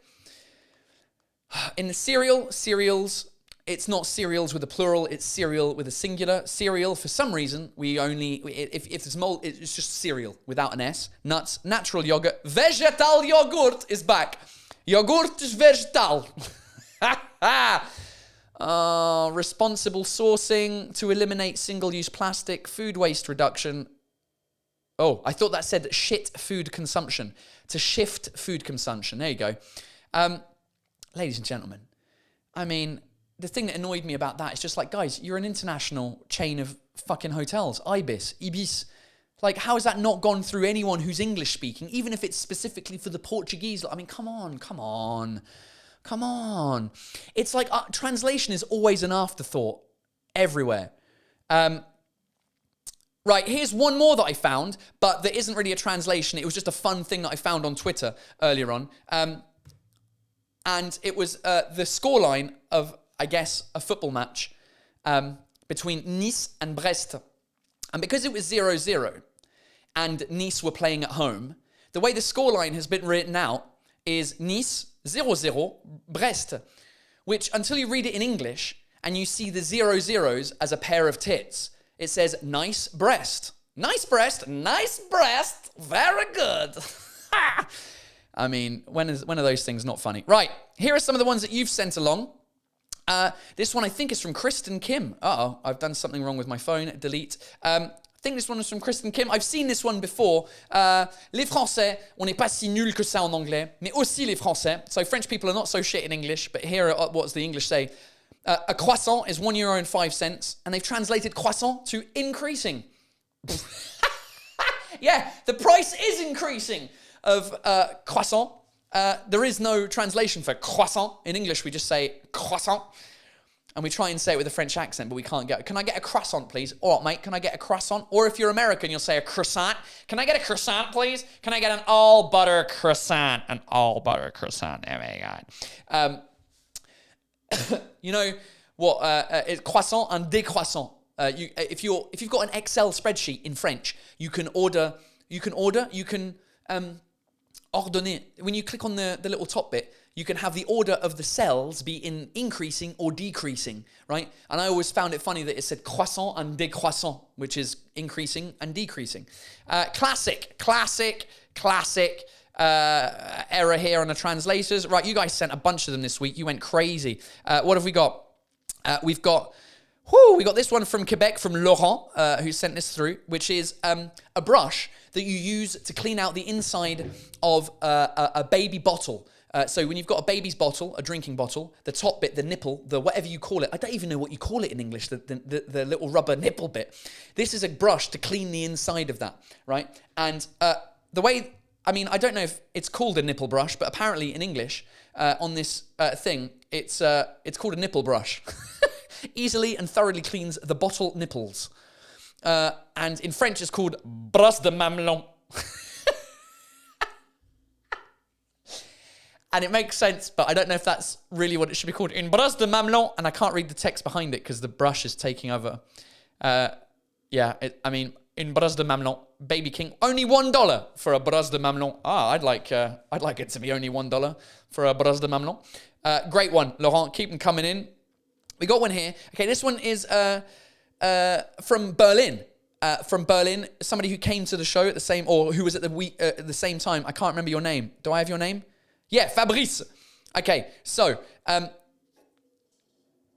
In the cereals, it's not cereals with a plural, it's cereal with a singular. Cereal, for some reason, if it's mold, it's just cereal without an S. Nuts, natural yogurt, vegetal yogurt is back. Yogurt is vegetal. Responsible sourcing to eliminate single-use plastic, food waste reduction. Oh, I thought that said shit food consumption. To shift food consumption. There you go. Ladies and gentlemen, I mean, the thing that annoyed me about that is just like, guys, you're an international chain of fucking hotels. Ibis. Like, how has that not gone through anyone who's English speaking, even if it's specifically for the Portuguese? I mean, come on. It's like translation is always an afterthought everywhere. Right, here's one more that I found, but there isn't really a translation. It was just a fun thing that I found on Twitter earlier on. And it was the scoreline of, I guess, a football match between Nice and Brest. And because it was 0-0 and Nice were playing at home, the way the scoreline has been written out is Nice 0-0 Brest, which until you read it in English and you see the 0-0s as a pair of tits, it says nice breast. Nice breast, very good. I mean, when are those things not funny? Right, here are some of the ones that you've sent along. This one I think is from Kristen Kim. Uh-oh, I've done something wrong with my phone. Delete. I think this one is from Kristen Kim. I've seen this one before. Les Français, on n'est pas si nul que ça en anglais, mais aussi les Français. So French people are not so shit in English, but here are what does the English say. A croissant is €1.05, and they've translated croissant to increasing. Yeah, the price is increasing of croissant. There is no translation for croissant. In English, we just say croissant. And we try and say it with a French accent, but we can't get it. Can I get a croissant, please? All right, mate, can I get a croissant? Or if you're American, you'll say a croissant. Can I get a croissant, please? Can I get an all-butter croissant? An all-butter croissant. Oh, my God. You know what? It's croissant and décroissant. If you've got an Excel spreadsheet in French, you can ordonné. When you click on the little top bit, you can have the order of the cells be in increasing or decreasing, right? And I always found it funny that it said croissant and décroissant, which is increasing and decreasing. Classic error here on the translators. Right, you guys sent a bunch of them this week. You went crazy. What have we got? We got this one from Quebec, from Laurent, who sent this through, which is a brush that you use to clean out the inside of a baby bottle. So when you've got a baby's bottle, a drinking bottle, the top bit, the nipple, the whatever you call it, I don't even know what you call it in English, the little rubber nipple bit. This is a brush to clean the inside of that, right? And the way, I mean, I don't know if it's called a nipple brush, but apparently in English, on this thing, it's called a nipple brush. Easily and thoroughly cleans the bottle nipples. And in French, it's called brosse de mamelon. And it makes sense, but I don't know if that's really what it should be called. Une brosse de mamelon, and I can't read the text behind it because the brush is taking over. Une brosse de mamelon, Baby King, only $1 for a brosse de mamelon. I'd like it to be only $1 for a brosse de mamelon. Great one, Laurent. Keep them coming in. We got one here. Okay, this one is from Berlin. From Berlin, somebody who came to the show at the same, or who was at the same time. I can't remember your name. Do I have your name? Yeah, Fabrice. Okay, so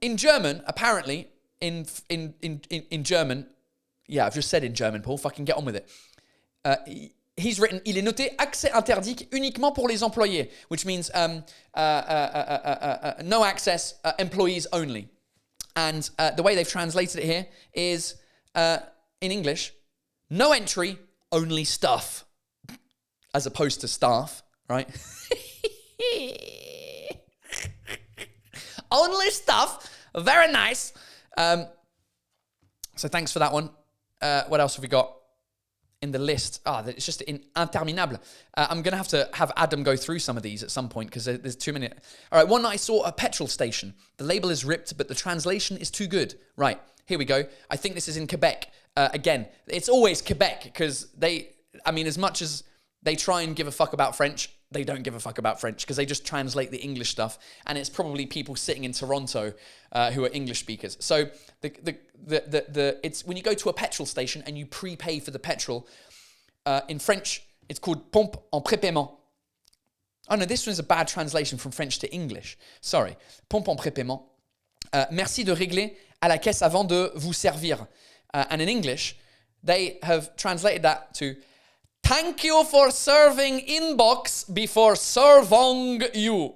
in German, apparently, in German, yeah, I've just said in German, Paul. Fucking get on with it. He's written, il est noté accès interdit uniquement pour les employés, which means no access, employees only. And the way they've translated it here is, in English, no entry, only stuff, as opposed to staff, right? Only stuff. Very nice. So thanks for that one. What else have we got in the list? It's just interminable. I'm going to have Adam go through some of these at some point because there's too many. All right, one I saw, a petrol station. The label is ripped, but the translation is too good. Right, here we go. I think this is in Quebec. Again, it's always Quebec because as much as they try and give a fuck about French, they don't give a fuck about French because they just translate the English stuff, and it's probably people sitting in Toronto who are English speakers. So it's when you go to a petrol station and you prepay for the petrol. In French, it's called pompe en prépaiement. Oh no, this one's a bad translation from French to English. Sorry, pompe en prépaiement. Merci de régler à la caisse avant de vous servir. And in English, they have translated that to thank you for serving inbox before serving you.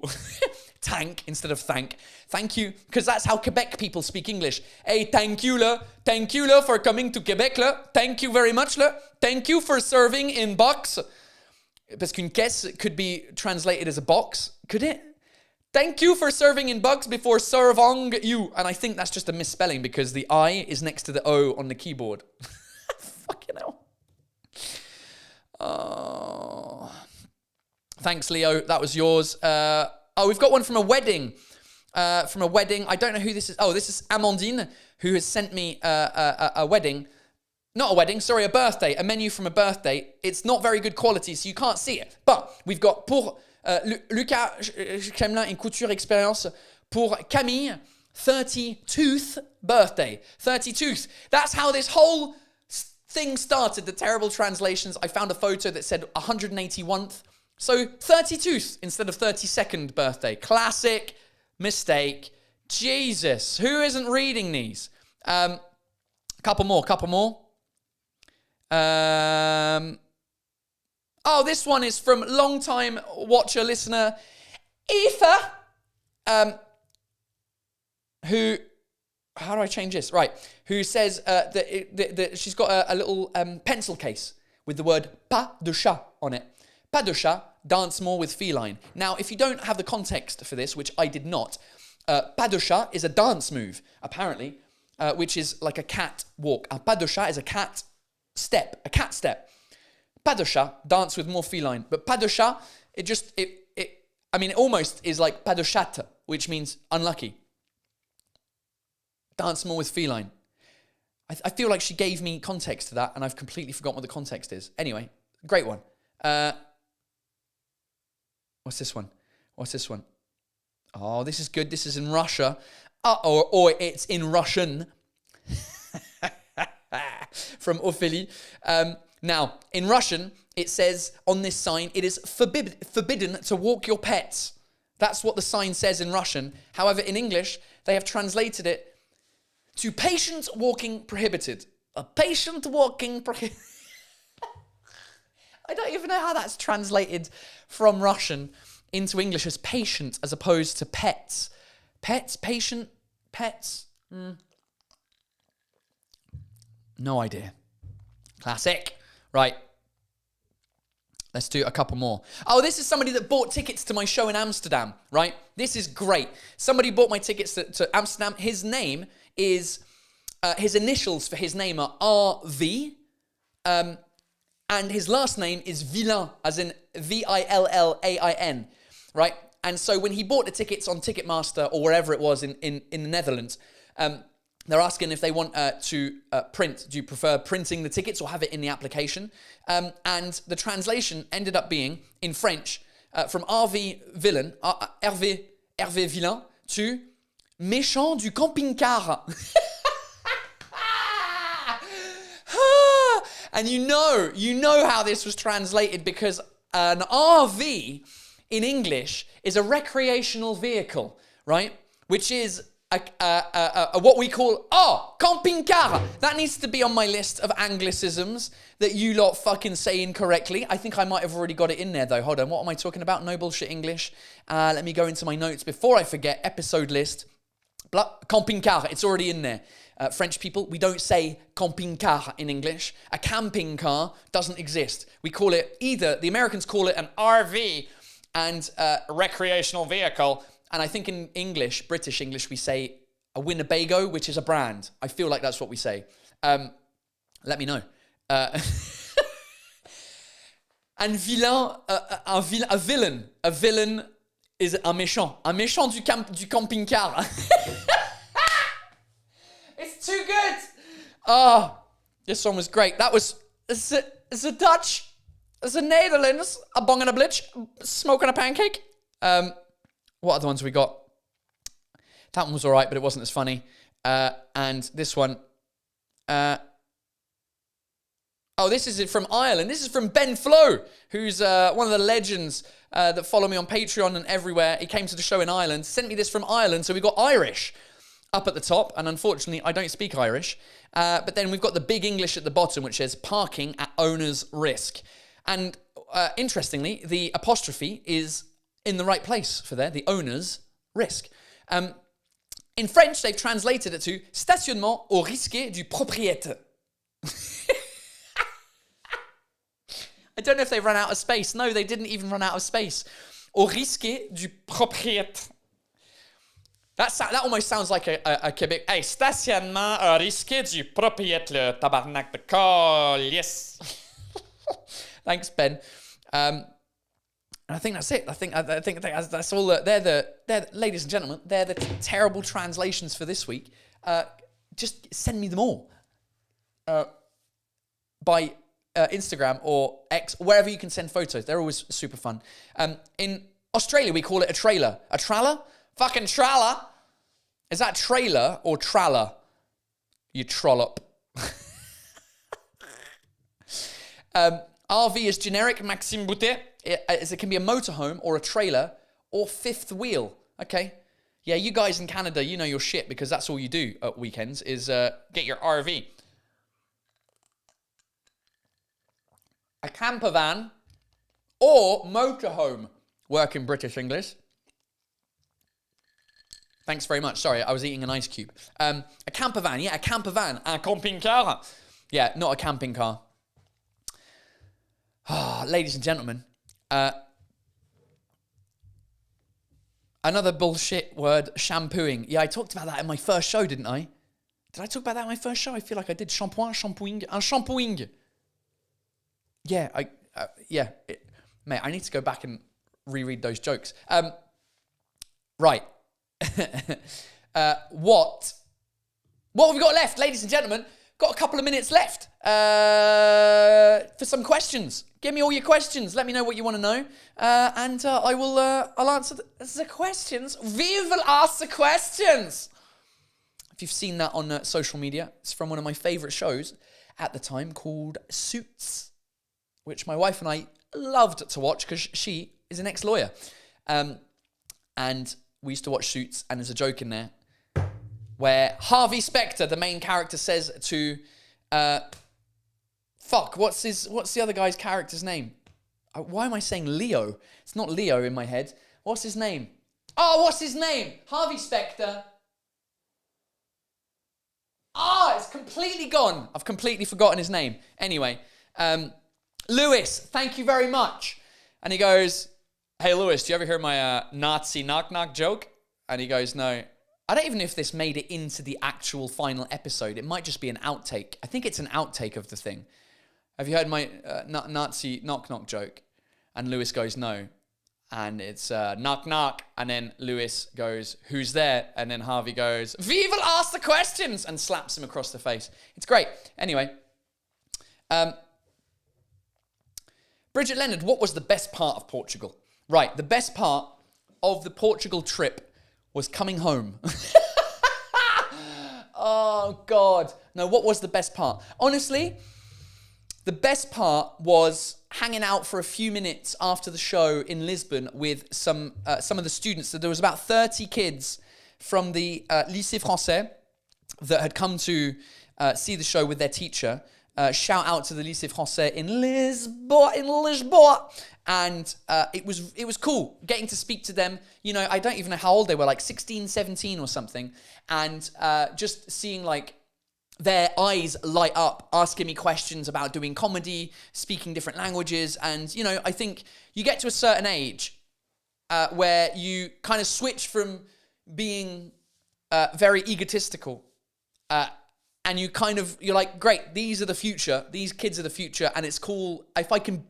Tank instead of thank. Thank you, because that's how Quebec people speak English. Hey, thank you for coming to Quebec là. Thank you very much là. Thank you for serving inbox. Parce qu'une caisse could be translated as a box, could it? Thank you for serving in box before serving you. And I think that's just a misspelling because the I is next to the O on the keyboard. Fucking hell. Oh. Thanks, Leo. That was yours. We've got one from a wedding. I don't know who this is. Oh, this is Amandine, who has sent me a wedding. Not a wedding, sorry, a birthday. A menu from a birthday. It's not very good quality, so you can't see it. But we've got pour Lucas Kremlin in Couture Experience pour Camille, 32th birthday. 32th. That's how this whole thing started, the terrible translations. I found a photo that said 181th. So 32th instead of 32nd birthday. Classic mistake. Jesus, who isn't reading these? Couple more. This one is from long-time watcher, listener, Aoife, who, how do I change this? Right, who says that she's got a little pencil case with the word pas de chat on it. Pas de chat, dance more with feline. Now, if you don't have the context for this, which I did not, pas de chat is a dance move, apparently, which is like a cat walk. A pas de chat is a cat step. Pas de chat, dance with more feline. But pas de chat, it almost is like pas de chatte, which means unlucky. Dance more with feline. I feel like she gave me context to that, and I've completely forgotten what the context is. Anyway, great one. What's this one? What's this one? Oh, this is good. This is in Russia. Or it's in Russian. From Ophélie. Now, in Russian, it says on this sign, it is forbidden to walk your pets. That's what the sign says in Russian. However, in English, they have translated it to patient walking prohibited. A patient walking prohibited. I don't even know how that's translated from Russian into English as patient as opposed to pets. Pets, patient, pets. No idea. Classic. Right. Let's do a couple more. Oh, this is somebody that bought tickets to my show in Amsterdam, right? This is great. Somebody bought my tickets to Amsterdam. His name is, his initials for his name are RV, and his last name is Villain, as in Villain, right? And so when he bought the tickets on Ticketmaster or wherever it was in the Netherlands, they're asking if they want to print. Do you prefer printing the tickets or have it in the application? And the translation ended up being, in French, from Hervé Villain, Hervé Villain, to Méchant du camping-car. And you know how this was translated because an RV in English is a recreational vehicle, right? Which is what we call, camping-car. That needs to be on my list of Anglicisms that you lot fucking say incorrectly. I think I might have already got it in there though. Hold on, what am I talking about? No bullshit English. Let me go into my notes before I forget. Episode list. Camping-car, it's already in there. French people, we don't say camping-car in English. A camping car doesn't exist. We call it either, the Americans call it an RV and a recreational vehicle. And I think in English, British English, we say a Winnebago, which is a brand. I feel like that's what we say. Let me know. And vilain, a villain is un méchant du camping-car. It's too good. Oh, this one was great. That was, it's a Dutch, it's a Netherlands, a bong and a blitz, smoking a pancake. What other ones we got? That one was all right, but it wasn't as funny. And this one, this is from Ireland. This is from Ben Flo, who's one of the legends that follow me on Patreon and everywhere. He came to the show in Ireland, sent me this from Ireland, so we got Irish up at the top, and unfortunately, I don't speak Irish. But then we've got the big English at the bottom, which says parking at owner's risk. And interestingly, the apostrophe is in the right place for there, the owner's risk. In French, they've translated it to stationnement au risque du propriétaire. I don't know if they ran out of space. No, they didn't even run out of space. Au risque du propriétaire. That almost sounds like a Quebec. Hey, stationnement au risque du propriétaire, tabarnak de col, yes. Thanks, Ben. And I think that's it. I think that's all. They're ladies and gentlemen, they're the terrible translations for this week. Just send me them all by Instagram or X, wherever you can send photos. They're always super fun. In Australia, we call it a trailer. A trailer? Fucking trailer. Is that trailer or trailer? You trollop. RV is generic, Maxime Boutet. It can be a motorhome or a trailer or fifth wheel. Okay. Yeah, you guys in Canada, you know your shit because that's all you do at weekends is get your RV. A camper van or motorhome. Work in British English. Thanks very much. Sorry, I was eating an ice cube. A camper van. Yeah, a camper van. Un camping-car. Yeah, not a camping car. Ladies and gentlemen, another bullshit word, shampooing. Yeah, I talked about that in my first show, didn't I? Did I talk about that in my first show? I feel like I did. Shampooing. Un shampooing. Yeah, mate, I need to go back and reread those jokes. Right. What have we got left, ladies and gentlemen? got a couple of minutes left for some questions. Give me all your questions. Let me know what you want to know, and I'll answer the questions. We will ask the questions. If you've seen that on social media, it's from one of my favorite shows at the time called Suits, which my wife and I loved to watch because she is an ex-lawyer. And we used to watch Suits, and there's a joke in there where Harvey Specter, the main character, says to, what's the other guy's character's name? Why am I saying Leo? It's not Leo in my head. What's his name? Oh, what's his name? Harvey Specter. It's completely gone. I've completely forgotten his name. Anyway, Lewis, thank you very much. And he goes, hey, Lewis, do you ever hear my Nazi knock-knock joke? And he goes, no. I don't even know if this made it into the actual final episode. It might just be an outtake. I think it's an outtake of the thing. Have you heard my Nazi knock-knock joke? And Lewis goes, no. And it's knock-knock. And then Lewis goes, who's there? And then Harvey goes, we will ask the questions, and slaps him across the face. It's great. Anyway, Bridget Leonard, what was the best part of Portugal? Right, the best part of the Portugal trip was coming home. Oh, God. No, what was the best part? Honestly, the best part was hanging out for a few minutes after the show in Lisbon with some of the students. So there was about 30 kids from the Lycée Français that had come to see the show with their teacher. Shout out to the Lycée Français in Lisboa. And it was cool getting to speak to them. You know, I don't even know how old they were, like 16, 17 or something. And just seeing like their eyes light up, asking me questions about doing comedy, speaking different languages. And, you know, I think you get to a certain age where you kind of switch from being very egotistical and you're like, great, these are the future. These kids are the future. And it's cool if I can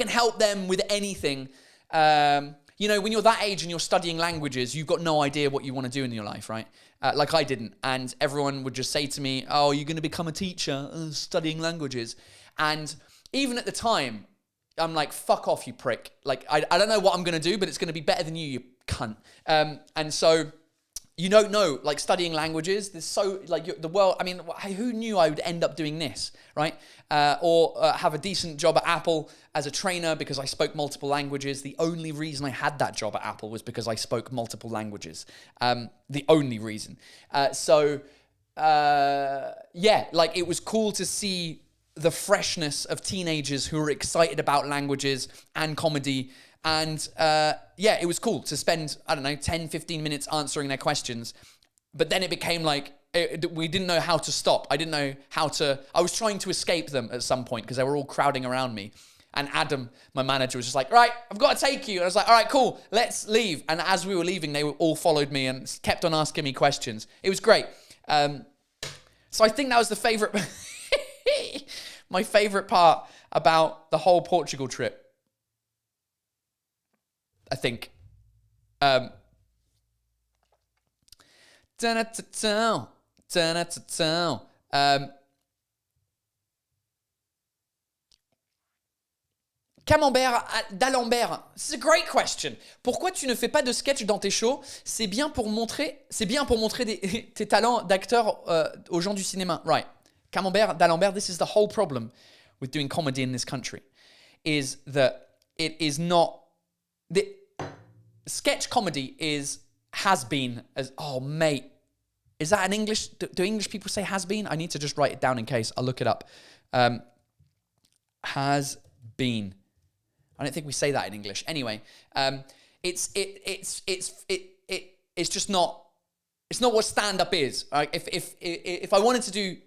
help them with anything. You know, when you're that age and you're studying languages, you've got no idea what you want to do in your life, right? Like I didn't. And everyone would just say to me, oh, you're going to become a teacher studying languages. And even at the time, I'm like, fuck off, you prick. Like, I don't know what I'm going to do, but it's going to be better than you cunt. And so you don't know, like studying languages, there's so, like the world, I mean, who knew I would end up doing this, right? Or have a decent job at Apple as a trainer because I spoke multiple languages. The only reason I had that job at Apple was because I spoke multiple languages. The only reason. Yeah, like it was cool to see the freshness of teenagers who were excited about languages and comedy. And yeah, it was cool to spend, 10, 15 minutes answering their questions. But then it became like, we didn't know how to stop. I was trying to escape them at some point because they were all crowding around me. And Adam, my manager, was just like, right, I've got to take you. And I was like, all right, cool, let's leave. And as we were leaving, they all followed me and kept on asking me questions. It was great. So I think that was my favorite part about the whole Portugal trip. I think. Camembert d'Alembert. This is a great question. Pourquoi tu ne fais pas de sketch dans tes shows? C'est bien pour montrer tes talents d'acteur aux gens du cinéma. Right. Camembert d'Alembert, this is the whole problem with doing comedy in this country, is that it is not... The sketch comedy has been as, oh mate, is that an English, do English people say has been? I need to just write it down in case, I'll look it up. Has been. I don't think we say that in English. Anyway, it's just not, it's not what stand-up is. Right? If I wanted to do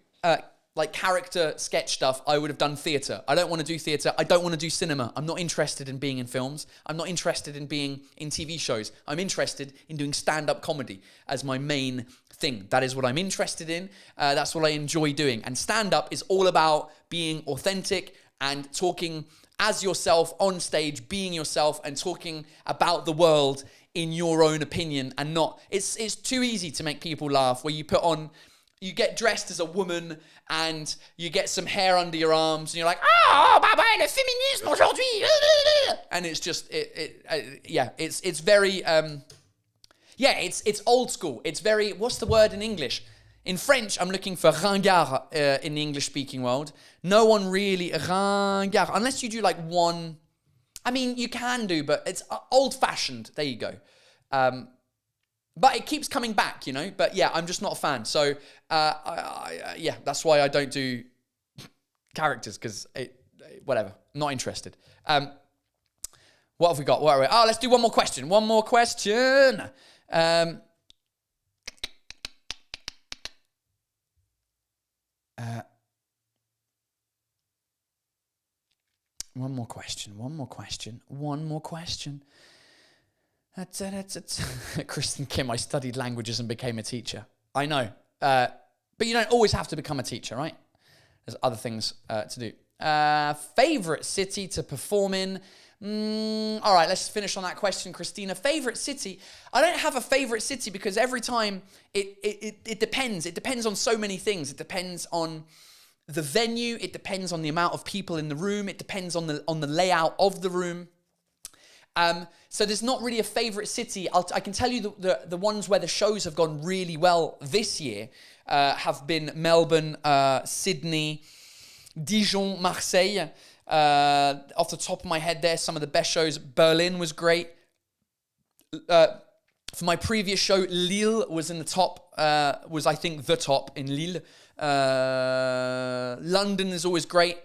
like character sketch stuff, I would have done theatre. I don't want to do theatre. I don't want to do cinema. I'm not interested in being in films. I'm not interested in being in TV shows. I'm interested in doing stand-up comedy as my main thing. That is what I'm interested in. That's what I enjoy doing. And stand-up is all about being authentic and talking as yourself on stage, being yourself and talking about the world in your own opinion and not... It's too easy to make people laugh where you put on you get dressed as a woman and you get some hair under your arms and you're like, oh, bah, le féminisme aujourd'hui. And it's just, it's very, it's old school. It's very, what's the word in English? In French, I'm looking for ringard in the English-speaking world. No one really, ringard, unless you do like one, I mean, you can do, but it's old-fashioned. There you go. But it keeps coming back, you know? But yeah, I'm just not a fan. So, that's why I don't do characters, because whatever, not interested. What have we got? What are we? Oh, let's do one more question. One more question. One more question. Kristen Kim, I studied languages and became a teacher. I know. But you don't always have to become a teacher, right? There's other things to do. Favorite city to perform in? All right, let's finish on that question, Christina. Favorite city? I don't have a favorite city because every time it depends. It depends on so many things. It depends on the venue. It depends on the amount of people in the room. It depends on the layout of the room. So there's not really a favorite city. I can tell you the ones where the shows have gone really well this year have been Melbourne, Sydney, Dijon, Marseille. Off the top of my head there, some of the best shows. Berlin was great. For my previous show, Lille was in the top, was I think the top in Lille. London is always great.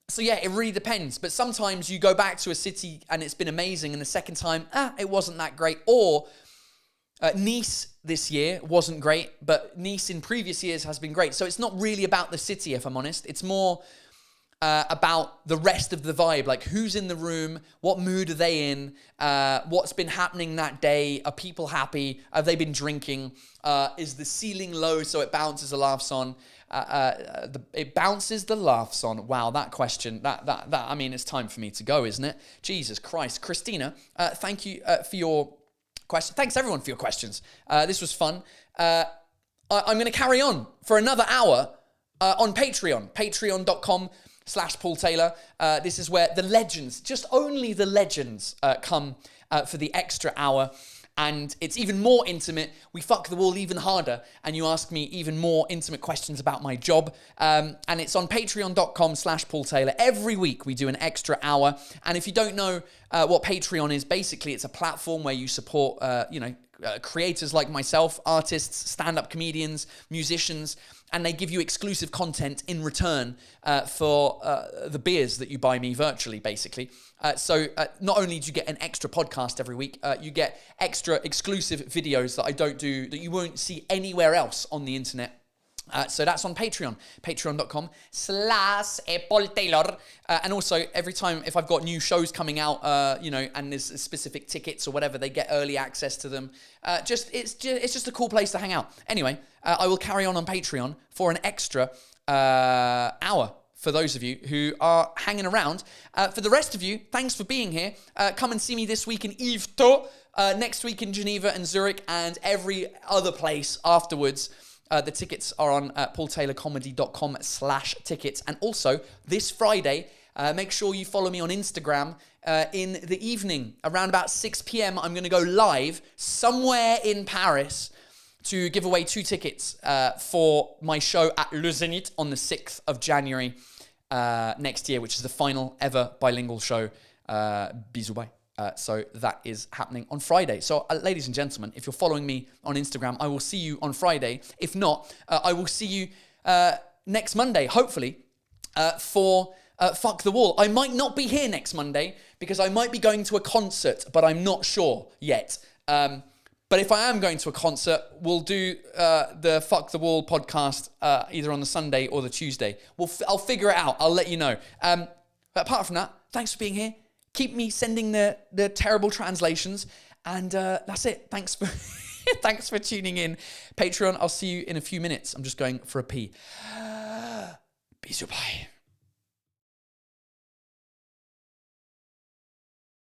So yeah, it really depends. But sometimes you go back to a city and it's been amazing, and the second time, it wasn't that great. Or Nice this year wasn't great, but Nice in previous years has been great. So it's not really about the city, if I'm honest. It's more about the rest of the vibe, like who's in the room, what mood are they in, what's been happening that day, are people happy, have they been drinking, is the ceiling low so it bounces the laughs on, it bounces the laughs on. Wow, that question, that I mean, it's time for me to go, isn't it? Jesus Christ. Christina, thank you for your question. Thanks everyone for your questions. This was fun. I'm going to carry on for another hour on Patreon, patreon.com/Paul Taylor. This is where the legends, just only the legends, come for the extra hour. And it's even more intimate. We fuck the wall even harder. And you ask me even more intimate questions about my job. And it's on patreon.com/Paul Taylor. Every week we do an extra hour. And if you don't know what Patreon is, basically it's a platform where you support, creators like myself, artists, stand-up comedians, musicians, and they give you exclusive content in return for the beers that you buy me virtually, basically. So not only do you get an extra podcast every week, you get extra exclusive videos that I don't do, that you won't see anywhere else on the internet. So that's on Patreon, patreon.com/Paul Taylor. And also every time, if I've got new shows coming out, and there's specific tickets or whatever, they get early access to them. It's just a cool place to hang out. Anyway, I will carry on Patreon for an extra hour for those of you who are hanging around. For the rest of you, thanks for being here. Come and see me this week in Yvetot, next week in Geneva and Zurich, and every other place afterwards. The tickets are on paultaylorcomedy.com/tickets. And also, this Friday, make sure you follow me on Instagram. In the evening, around about 6 p.m, I'm going to go live somewhere in Paris to give away 2 tickets for my show at Le Zénith on the 6th of January next year, which is the final ever bilingual show. Bisous, bye. So that is happening on Friday. So ladies and gentlemen, if you're following me on Instagram, I will see you on Friday. If not, I will see you next Monday, hopefully, for Fuck the Wall. I might not be here next Monday because I might be going to a concert, but I'm not sure yet. But if I am going to a concert, we'll do the Fuck the Wall podcast either on the Sunday or the Tuesday. I'll figure it out. I'll let you know. But apart from that, thanks for being here. Keep me sending the terrible translations. And that's it. Thanks for thanks for tuning in. Patreon, I'll see you in a few minutes. I'm just going for a pee. Bisous, bye.